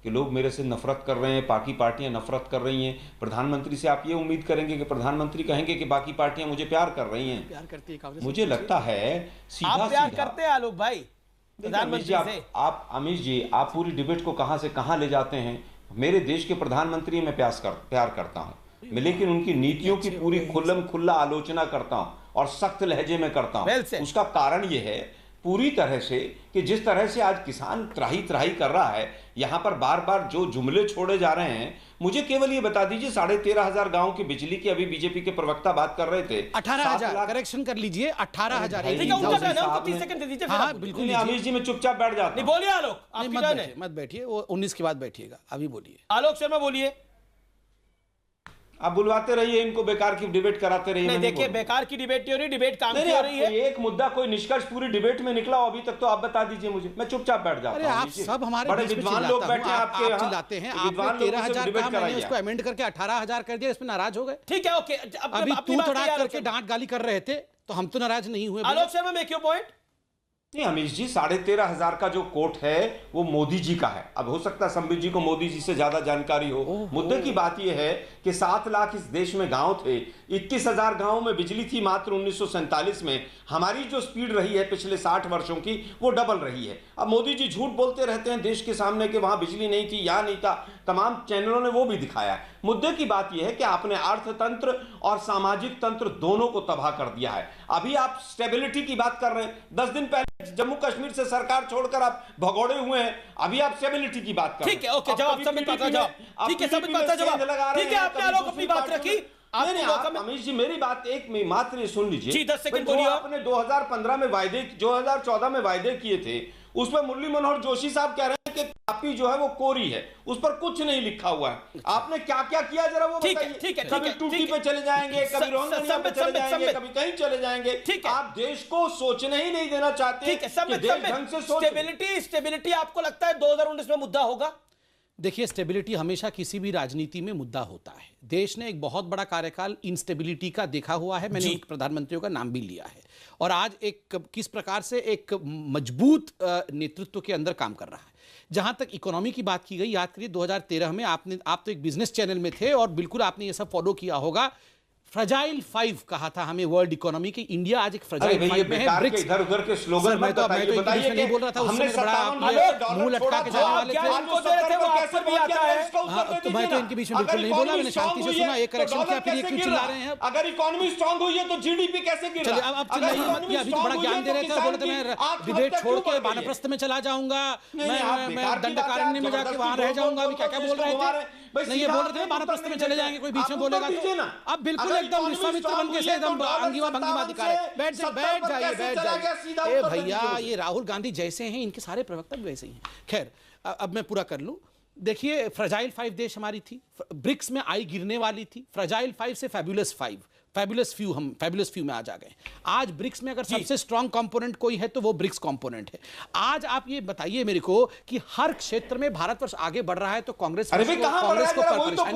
कि लोग मेरे से नफरत कर रहे हैं, बाकी पार्टियां नफरत कर रही हैं। प्रधानमंत्री से आप ये उम्मीद करेंगे कि प्रधानमंत्री कहेंगे कि बाकी पार्टियां मुझे प्यार कर रही हैं? प्यार करती है कांग्रेस। मुझे लगता है सीधा आप प्यार सीधा करते हैं आलोक भाई प्रधानमंत्री से? आप अमित जी, आप पूरी डिबेट को कहां से कहां ले जाते हैं। मेरे देश के प्रधानमंत्री में प्यार करता हूं मैं, लेकिन उनकी नीतियों की पूरी खुल्लम खुल्ला आलोचना करता हूं और सख्त लहजे में करता हूं। उसका कारण यह है पूरी तरह से कि जिस तरह से आज किसान त्राही त्राही कर रहा है, यहां पर बार बार जो जुमले छोड़े जा रहे हैं। मुझे केवल ये बता दीजिए, 13,500 गांव की बिजली की अभी बीजेपी के प्रवक्ता बात कर रहे थे। 18,000 करेक्शन कर लीजिए, 18,000। हाँ बिल्कुल, अमीश जी मैं चुपचाप बैठ जाता हूं। बोलिए आलोक, मत बैठिए, वो 19 के बाद बैठिएगा, अभी बोलिए। आलोक शर्मा बोलिए। आप बुलवाते रहिए इनको, बेकार की डिबेट कराते रहिए। नहीं देखिए, बेकार की डिबेट नहीं हो रही, डिबेट काम की हो रही है। एक मुद्दा, कोई निष्कर्ष पूरी डिबेट में निकला हो अभी तक तो आप बता दीजिए मुझे, मैं चुपचाप बैठ जाता हूं। आप सब हमारे बड़े विद्वान लोग बैठे हैं आपके यहाँ, चिल्लाते हैं। आपने 13,000 कहा, मैंने उसको अमेंड करके 18,000 कर दिया, इसमें नाराज हो गए? ठीक है, ओके। अभी तू तड़ाक करके डांट गाली कर रहे थे तो हम तो नाराज नहीं हुए। Alok Sharma make your point. नहीं अमीश जी, 13,500 का जो कोट है वो मोदी जी का है। अब हो सकता है संबित जी को मोदी जी से ज्यादा जानकारी हो। मुद्दे की बात यह है कि 7 लाख इस देश में गांव थे, 21,000 गांवों में बिजली थी मात्र 1947 में। हमारी जो स्पीड रही है पिछले 60 वर्षों की, वो डबल रही है। अब मोदी जी झूठ बोलते रहते हैं देश के सामने कि वहां बिजली नहीं थी, यहां नहीं था, तमाम चैनलों ने वो भी दिखाया है। मुद्दे की बात यह है कि आपने अर्थतंत्र और सामाजिक तंत्र दोनों को तबाह कर दिया है। अभी आप स्टेबिलिटी की बात कर रहे हैं, 10 दिन पहले जम्मू कश्मीर से सरकार छोड़कर आप भगोड़े हुए हैं, अभी आप स्टेबिलिटी की बात कर रहे हैं। ठीक है, ओके, जवाब संबित पात्रा जवाब। ठीक है, संबित पात्रा जवाब। ठीक है, आपने आलोक अपनी बात रखी। अमीश जी मेरी बात एक मात्र ये सुन लीजिए जी, 10 सेकंड बोलिए। आपने 2015 में वायदे, 2014 में वायदे किए थे, उसमें मुरली मनोहर जोशी साहब कह रहे हैं कि तापी जो है वो कोरी है, उस पर कुछ नहीं लिखा हुआ है। आपने क्या क्या किया जरा वो बताइए। कभी टूटी पे चले जाएंगे, कभी रोहंगनिया पे चले जाएंगे, कभी कहीं चले जाएंगे। आप देश को सोचने ही नहीं देना चाहते। स्टेबिलिटी आपको लगता है 2019 में मुद्दा होगा? देखिए, स्टेबिलिटी हमेशा किसी भी राजनीति में मुद्दा होता है। देश ने एक बहुत बड़ा कार्यकाल इंस्टेबिलिटी का देखा हुआ है। मैंने प्रधानमंत्रियों का नाम भी लिया है, और आज एक किस प्रकार से एक मजबूत नेतृत्व के अंदर काम कर रहा है। जहां तक इकोनॉमी की बात की गई, याद करिए 2013 में आप तो एक बिजनेस चैनल में थे और बिल्कुल आपने ये सब फॉलो किया होगा। फ्रजाइल 5 कहा था हमें वर्ल्ड इकोनॉमी की। इंडिया आज एक फ्रजाइल 5 में है। ब्रिक्स इधर उधर के स्लोगन मैं तो नहीं बोल रहा था, उससे बड़ा मुंह लटका के जाने वाले थे। तो मैं तो इनके बीच में बिल्कुल नहीं बोला, मैंने शांति से सुना। एक करेक्शन किया, फिर ये क्यों चिल्ला रहे हैं? अगर इकोनॉमी स्ट्रांग हुई है तो जीडीपी कैसे गिर रहा है? अब चिल्लाइए मत। अभी तो बड़ा ज्ञान दे रहे थे, बोले थे मैं डिबेट छोड़ के वानप्रस्थ में चला जाऊंगा, मैं दंडकारण्य में जाके वहां रह जाऊंगा। अभी क्या क्या बोल रहे थे? नहीं, ये बोल रहे थे वानप्रस्थ में चले जाएंगे, कोई बीच में बोलेगा तो। अब बिल्कुल एकदम विश्वामित्र बन के से एकदम अंगिमा भंगिमा दिखा रहे। बैठ जाइए। ए भैया, ये राहुल गांधी जैसे हैं, इनके सारे प्रवक्ता भी वैसे ही हैं। खैर, अब मैं पूरा कर लूं। देखिए, फ्रजाइल 5 देश हमारी थी, ब्रिक्स में आई गिरने वाली थी। फ्रजाइल 5 से फैबुलस 5, फैबुलस फ्यू, हम फैबुलस फ्यू में आ जा गए। आज ब्रिक्स में अगर सबसे स्ट्रांग कंपोनेंट कोई है तो वो ब्रिक्स कंपोनेंट है। आज आप ये बताइए मेरे को कि हर क्षेत्र में भारतवर्ष आगे बढ़ रहा है तो कांग्रेस को परेशानी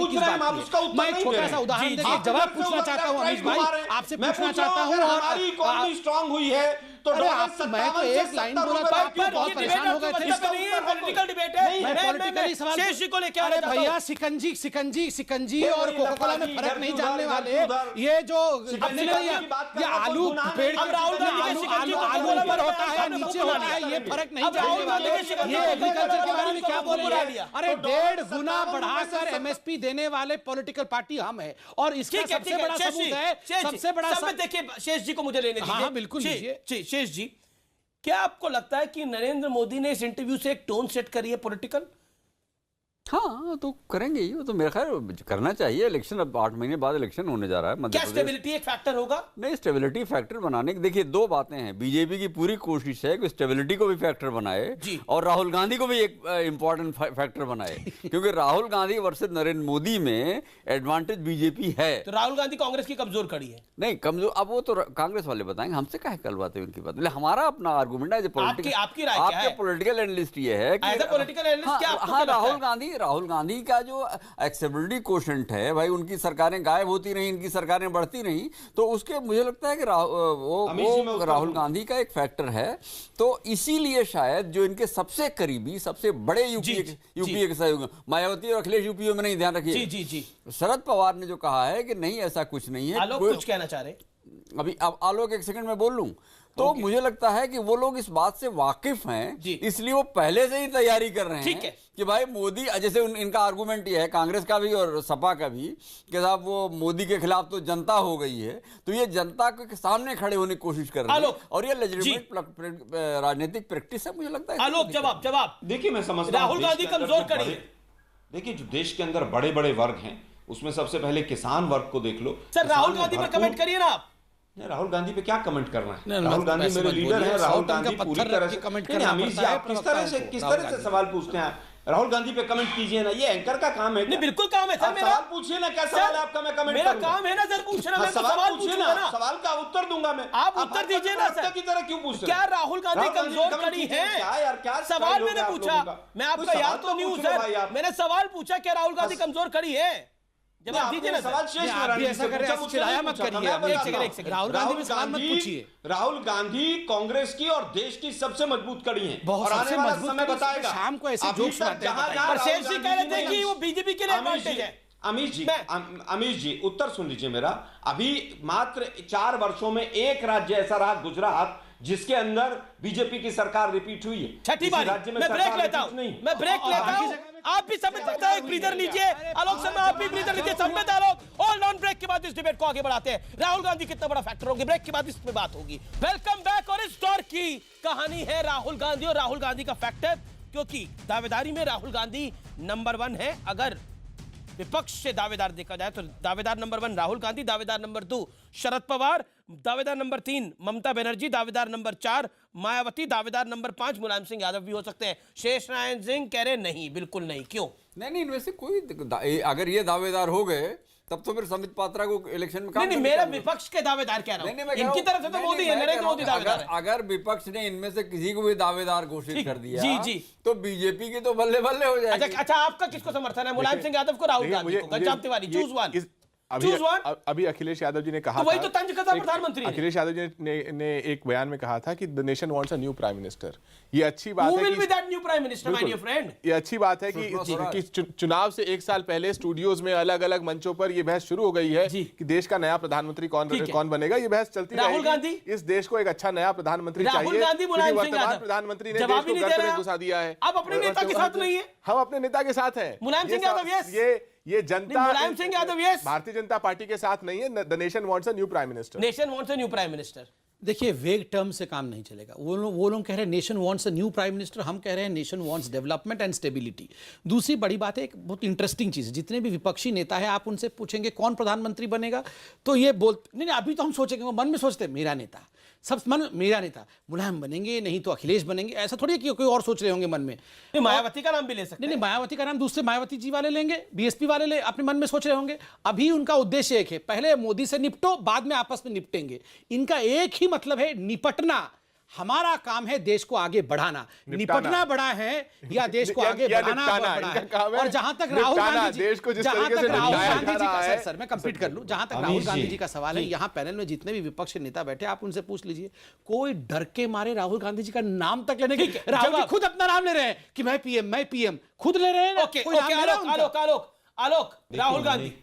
किस बात की? मैं एक छोटा सा उदाहरण देकर जवाब पूछना चाहता हूं अमीश भाई, आपसे पूछना चाहता हूं। हमारी इकोनॉमी स्ट्रांग हुई है तो मैं तो एक लाइन बोला था, आप बहुत परेशान हो गए थे। पॉलिटिकल डिबेट है, मैं पॉलिटिकली सवाल शेष जी को लेके आ रहा हूं। भैया, सिकंजी और कोका कोला में फर्क नहीं जानने वाले। ये जो ये आलू पेड़ आलू पर होता है, नीचे होता है, ये फर्क नहीं जानने वाले। ये एग्रीकल्चर के बारे में क्या बोल रहे हैं? अरे 1.5 गुना बढ़ाकर एमएसपी देने वाले पॉलिटिकल पार्टी हम है, और इसका सबसे बड़ा सबूत है, सबसे बड़ा। देखिए, शेष जी को मुझे लेने दीजिए। हाँ, बिल्कुल लीजिए। शेष जी, क्या आपको लगता है कि नरेंद्र मोदी ने इस इंटरव्यू से एक टोन सेट करी है पॉलिटिकल? हाँ तो करेंगे ही, वो तो मेरा ख्याल करना चाहिए। इलेक्शन अब 8 महीने बाद इलेक्शन होने जा रहा है मध्य क्या स्टेबिलिटी एक फैक्टर होगा? नहीं, स्टेबिलिटी फैक्टर बनाने की देखिए दो बातें हैं। बीजेपी की पूरी कोशिश है कि स्टेबिलिटी को भी फैक्टर बनाए और राहुल गांधी को भी एक इंपॉर्टेंट फैक्टर बनाए क्योंकि राहुल गांधी वर्सेस नरेंद्र मोदी में एडवांटेज बीजेपी है। तो राहुल गांधी कांग्रेस की कमजोर कड़ी है? नहीं कमजोर, अब वो तो कांग्रेस वाले बताएंगे, हमसे क्या कल बात है उनकी बात। हमारा अपना आर्गूमेंट है, आपके पॉलिटिकल एनालिस्ट ये है कि राहुल गांधी का जो एक्सेप्टेबिलिटी कोशेंट है भाई, उनकी सरकारें गायब होती रही, इनकी सरकारें बढ़ती रही, तो उसके मुझे लगता है कि वो राहुल गांधी का एक फैक्टर है। तो इसीलिए शायद जो इनके सबसे करीबी सबसे बड़े यूपीए के सहयोगी मायावती और अखिलेश यूपीए में नहीं, ध्यान रखिए, शरद पवार ने जो कहा है कि नहीं ऐसा कुछ नहीं है। आलोक कुछ कहना चाह रहे? अभी अब आलोक एक सेकंड में बोल लूं तो मुझे लगता है कि वो लोग इस बात से वाकिफ हैं, इसलिए वो पहले से ही तैयारी कर रहे हैं कि भाई मोदी, जैसे इनका आर्गुमेंट ये है कांग्रेस का भी और सपा का भी कि साहब वो मोदी के खिलाफ तो जनता हो गई है, तो ये जनता के सामने खड़े होने की कोशिश कर रहे हैं और ये लेजिटिमेट राजनीतिक प्रैक्टिस है मुझे लगता है। आलोक जवाब देखिए, मैं समझता हूं राहुल गांधी कमजोर कड़ी है। देखिए, जो देश के अंदर बड़े बड़े वर्ग हैं उसमें सबसे पहले किसान वर्ग को देख लो। सर राहुल गांधी पर कमेंट करिए ना आप। राहुल गांधी पे क्या कमेंट करना है? राहुल गांधी मेरे लीडर हैं। राहुल गांधी पूरी तरह से कमेंट करना पड़ता है। किस तरह से सवाल पूछते हैं? राहुल गांधी पे कमेंट कीजिए ना, ये एंकर का काम है। नहीं बिल्कुल काम है सर, मेरा सवाल पूछिए ना, क्या सवाल है आपका? मैं कमेंट मेरा काम है ना सर पूछना, मैं सवाल पूछिए ना, सवाल का उत्तर दूंगा मैं। आप उत्तर दीजिए ना सर। की तरह क्यों पूछते? क्या राहुल गांधी कमजोर कड़ी है? क्या यार, क्या सवाल मैंने पूछा, मैं आपका याद तो नहीं हूं सर, मैंने सवाल पूछा क्या राहुल गांधी कमजोर खड़ी है? जवाब दीजिए ना सवाल शेष में। आप ऐसा कर रहे हैं, चिढ़ाया मत करिए। एक सेकंड, राहुल गांधी से सवाल मत पूछिए। राहुल गांधी कांग्रेस की और देश की सबसे मजबूत कड़ी है और आने वाला समय बताएगा। शाम को ऐसे जोक सुनाते हैं। पर शेष जी कह रहे थे कि वो बीजेपी के लिए एडवांटेज है। अमीश जी उत्तर सुन लीजिए मेरा। अभी मात्र 4 वर्षों में एक राज्य ऐसा रहा, गुजरात, जिसके अंदर बीजेपी की सरकार रिपीट हुई है। छठी बार राज्य में मैं ब्रेक लेता हूं, आप भी समय देता है, एक ब्रीदर लीजिए। आलोक शर्मा आप भी ब्रीदर लीजिए, सम्मित आलोक। ऑल ऑन ब्रेक के बाद इस डिबेट को आगे बढ़ाते हैं। राहुल गांधी कितना बड़ा फैक्टर होगी, ब्रेक के बाद इसमें बात होगी। Welcome back. और इस दौर की कहानी है राहुल गांधी और राहुल गांधी का फैक्टर, क्योंकि दावेदारी में राहुल गांधी नंबर 1 है। अगर विपक्ष से दावेदार देखा जाए तो दावेदार नंबर 1 राहुल गांधी, दावेदार नंबर 2 शरद पवार, दावेदार नंबर 3 ममता बनर्जी, दावेदार नंबर 4 मायावती, दावेदार नंबर 5 मुलायम सिंह यादव भी हो सकते हैं। शेष नारायण सिंह कह रहे नहीं, बिल्कुल नहीं। क्यों नहीं? इनमें से कोई अगर ये दावेदार हो गए तब तो फिर समित पात्रा को इलेक्शन में नहीं, मेरा विपक्ष के दावेदार कह रहा हूं। इनकी तरफ से तो मोदी है, नरेंद्र मोदी दावेदार है। अगर विपक्ष ने इनमें से किसी को भी दावेदार घोषित कर दिया जी तो बीजेपी की तो बल्ले बल्ले हो जाएगी। अच्छा आपका किसको समर्थन है? मुलायम सिंह यादव को, राहुल गांधी को, घनश्याम तिवारी? Choose one. अभी अखिलेश यादव जी ने कहा तो वही तो तंज कथा प्रधानमंत्री अखिलेश यादव जी ने एक बयान में कहा था कि the nation wants a new prime minister. ये अच्छी बात है कि ये अच्छी बात है कि चुनाव से 1 साल पहले स्टूडियोज में अलग अलग मंचों पर ये बहस शुरू हो गई है कि देश का नया प्रधानमंत्री कौन बनेगा। ये बहस चलती रहेगी। इस देश को एक अच्छा नया प्रधानमंत्री चाहिए। वर्तमान प्रधानमंत्री ने देश को गर्त में घुसा दिया है। आप अपने नेता के साथ नहीं है? हम अपने नेता के साथ हैं। मुलायम सिंह यादव ये जनता मुलायम सिंह यादव भारतीय जनता पार्टी के साथ नहीं है। The nation wants a new prime minister. Nation wants a new prime minister. देखिए वेग टर्म से काम नहीं चलेगा। वो लोग कह रहे हैं nation wants a new prime minister, हम कह रहे हैं nation wants development and stability. दूसरी बड़ी बात है, एक बहुत इंटरेस्टिंग चीज़ है, जितने भी विपक्षी नेता है आप उनसे पूछेंगे कौन प्रधानमंत्री बनेगा तो ये नहीं अभी तो हम सोचेंगे, वो मन में सोचते हैं मेरा नेता, सब मन मेरा नेता मुलायम बनेंगे, नहीं तो अखिलेश बनेंगे। ऐसा थोड़ी कि कोई और सोच रहे होंगे मन में। मायावती का नाम भी ले सकते हैं। नहीं, मायावती का नाम दूसरे मायावती जी वाले लेंगे, बीएसपी वाले अपने मन में सोच रहे होंगे। अभी उनका उद्देश्य एक है, पहले मोदी से निपटो, बाद में आपस में निपटेंगे। इनका एक ही मतलब है, निपटना। हमारा काम है देश को आगे बढ़ाना। निपटना बड़ा है या देश को आगे बढ़ाना बड़ा है। और जहां तक राहुल गांधी जी का सर मैं कंप्लीट कर लूं, जहां तक राहुल गांधी जी का सवाल है, यहां पैनल में जितने भी विपक्ष के नेता बैठे आप उनसे पूछ लीजिए, कोई डर के मारे राहुल गांधी जी का नाम तक लेने की, राहुल जी खुद अपना नाम ले रहे हैं कि मैं पीएम खुद ले रहे हैं। आलोक राहुल गांधी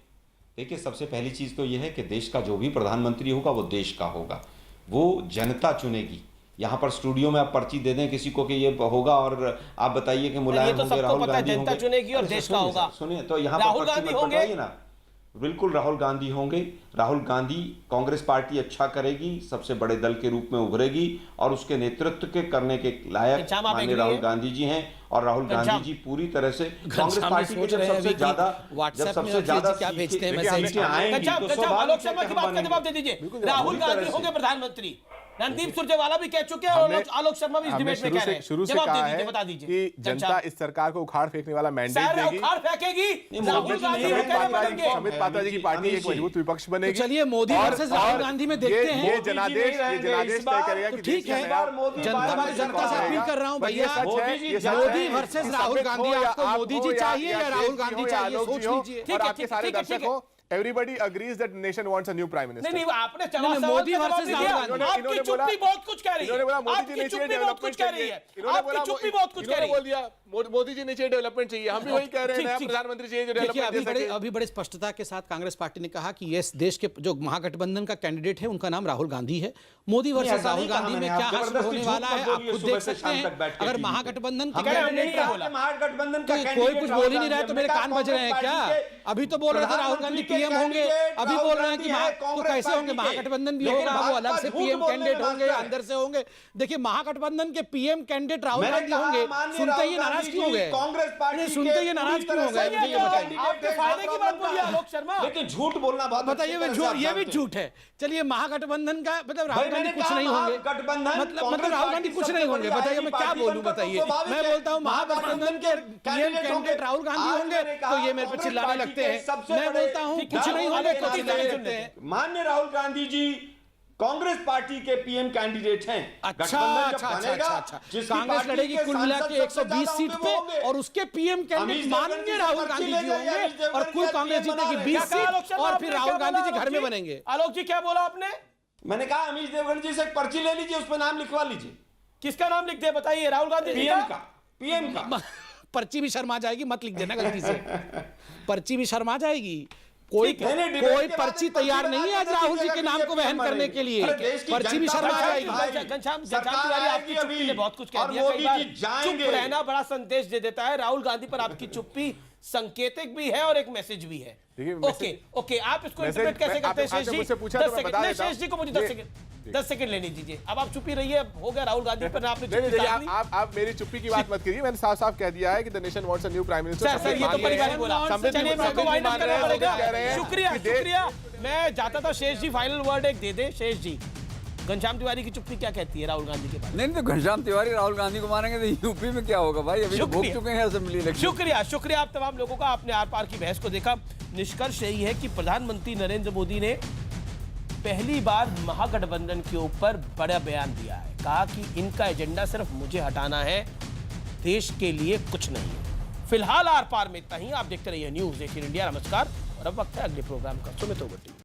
देखिए, सबसे पहली चीज तो यह है कि देश का जो भी प्रधानमंत्री होगा वो देश का होगा, वो जनता चुनेगी। यहाँ पर स्टूडियो में आप पर्ची दे दें किसी को कि ये होगा और आप बताइए कि मुलायम होंगे, राहुल गांधी होंगे, जनता चुनेगी और देश का होगा। सुनिए तो यहाँ पर पर्ची मत बनवाइए ना। बिल्कुल राहुल गांधी होंगे। राहुल गांधी, कांग्रेस पार्टी अच्छा करेगी, सबसे बड़े दल के रूप में उभरेगी और उसके नेतृत्व के करने के लायक माननीय राहुल गांधी जी हैं। और राहुल गांधी जी पूरी तरह से कांग्रेस पार्टी के जब सबसे ज्यादा क्या भेजते हैं मैसेज आलोक शर्मा की बात का जवाब दे दीजिए। राहुल गांधी होंगे प्रधानमंत्री, रणदीप सुरजेवाला भी कह चुके हैं और आलोक शर्मा भी इस डिबेट में कह रहे हैं। शुरू से कहा है बता दीजिए कि जनता इस सरकार को उखाड़ फेंकने वाला मैंडेट देगी, उखाड़ फेंकेगी। राहुल गांधी समित पात्रा जी की पार्टी एक मजबूत विपक्ष बनेगी। चलिए मोदी वर्सेस राहुल गांधी में देखते हैं। ये जनादेश तय करेगा कि ठीक है, जनता से अपील कर रहा हूं भैया, मोदी वर्सेस राहुल गांधी, आपको मोदी जी चाहिए या राहुल गांधी चाहिए, सोच लीजिए। और आपके सारे दर्शक हो, everybody agrees that nation wants a new prime minister. नहीं आपने मोदी वर्सेस राहुल गांधी, आपकी चुप्पी बहुत कुछ कह रही है, आपकी चुप्पी बहुत कुछ कह रही है, आपकी चुप्पी बहुत कुछ कह रही है। बोल दिया मोदी जी ने चाहिए डेवलपमेंट चाहिए, हम भी वही कह रहे हैं, नया प्रधानमंत्री चाहिए जो डेवलपमेंट दे सके। अभी बड़े स्पष्टता के साथ कांग्रेस पार्टी ने कहा कि ये देश के जो महागठबंधन का कैंडिडेट है उनका नाम राहुल गांधी है। मोदी वर्सेस राहुल गांधी में क्या हासिल होने वाला है आप खुद देख सकते हैं। अगर महागठबंधन के कैंडिडेट का कोई कुछ बोल ही नहीं रहा है तो मेरे कान बज रहे हैं क्या? अभी तो बोल रहे थे राहुल गांधी पीएम होंगे, अभी बोल रहे हैं कि तो कैसे होंगे? महागठबंधन भी होगा, वो अलग से पीएम कैंडिडेट होंगे, अंदर से होंगे। देखिए महागठबंधन के पीएम कैंडिडेट राहुल गांधी होंगे, सुनते ही नाराज क्यों हो गए? कांग्रेस पार्टी सुनते ही नाराज क्यों हो गए? मुझे बताइए। आपके फायदे की बात बोलिए आलोक शर्मा, लेकिन झूठ बोलना बहुत बताइए, ये भी झूठ है। चलिए महागठबंधन का मतलब राहुल गांधी कुछ नहीं होंगे, मतलब राहुल गांधी कुछ नहीं होंगे, बताइए मैं क्या बोलूं? बताइए, मैं बोलता हूं महागठबंधन के पीएम कैंडिडेट राहुल गांधी होंगे तो ये मेरे पर चिल्लाने लगते हैं। मैं बोलता हूं कुछ नहीं होंगे तो चिल्लाने लगते हैं। माननीय राहुल गांधी जी कांग्रेस पार्टी के पीएम कैंडिडेट हैं। अच्छा। कांग्रेस लड़ेगी कुल मिला के 120 सीट पे और उसके पीएम कैंडिडेट माननीय राहुल गांधी जी होंगे और कुल कांग्रेस जीतेगी 20 सीट और फिर राहुल गांधी जी घर में बनेंगे। आलोक जी क्या बोला आपने? मैंने कहा अमीश देवगन जी से एक पर्ची ले लीजिए, उस पर नाम लिखवा लीजिए। किसका नाम लिख दे बताइए? राहुल गांधी पीएम का। पर्ची भी शर्मा जाएगी, मत लिख देना गलती से। पर्ची भी शर्मा जाएगी। कोई पर्ची तैयार नहीं है आज राहुल जी के नाम को वहन करने के लिए, पर्ची भी शर्मा जाएगी। घनश्याम तिवारी आपकी चुप्पी ने बहुत कुछ कह दिया, कई बार चुप रहना बड़ा संदेश दे देता है। राहुल गांधी पर आपकी चुप्पी संकेतिक भी है और एक मैसेज भी है। ओके, आप इसको इंटरप्रेट कैसे करते हैं शेष जी? 10 सेकंड शेष जी को मुझे 10 सेकंड लेने दीजिए। अब आप चुप्पी रहिए, हो गया राहुल गांधी पर आपने आप मेरी चुप्पी की बात मत करिए। मैंने साफ साफ कह दिया है कि the nation wants a new prime minister. Sir ये तो परिवार बोला, चलिए मैं आपको वाइंड अप करना पड़ेगा। शुक्रिया। मैं जाता था शेष जी फाइनल वर्ड एक दे दे। शेष जी, घनश्याम तिवारी की चुप्पी क्या कहती है राहुल गांधी के बारे में? नहीं तो घनश्याम तिवारी राहुल गांधी को मानेंगे तो यूपी में क्या होगा भाई? अभी तो भोग चुके हैं असेंबली इलेक्शन। शुक्रिया आप तमाम लोगों का, आपने आर पार की बहस को देखा। निष्कर्ष यही है कि प्रधानमंत्री नरेंद्र मोदी ने पहली बार महागठबंधन के ऊपर बड़ा बयान दिया है। कहा कि इनका एजेंडा सिर्फ मुझे हटाना है, देश के लिए कुछ नहीं है। फिलहाल आर पार में इतना ही। आप देखते रहिए न्यूज़ 18 इंडिया। नमस्कार और अब वक्त है अगले प्रोग्राम का। Sumit over to you.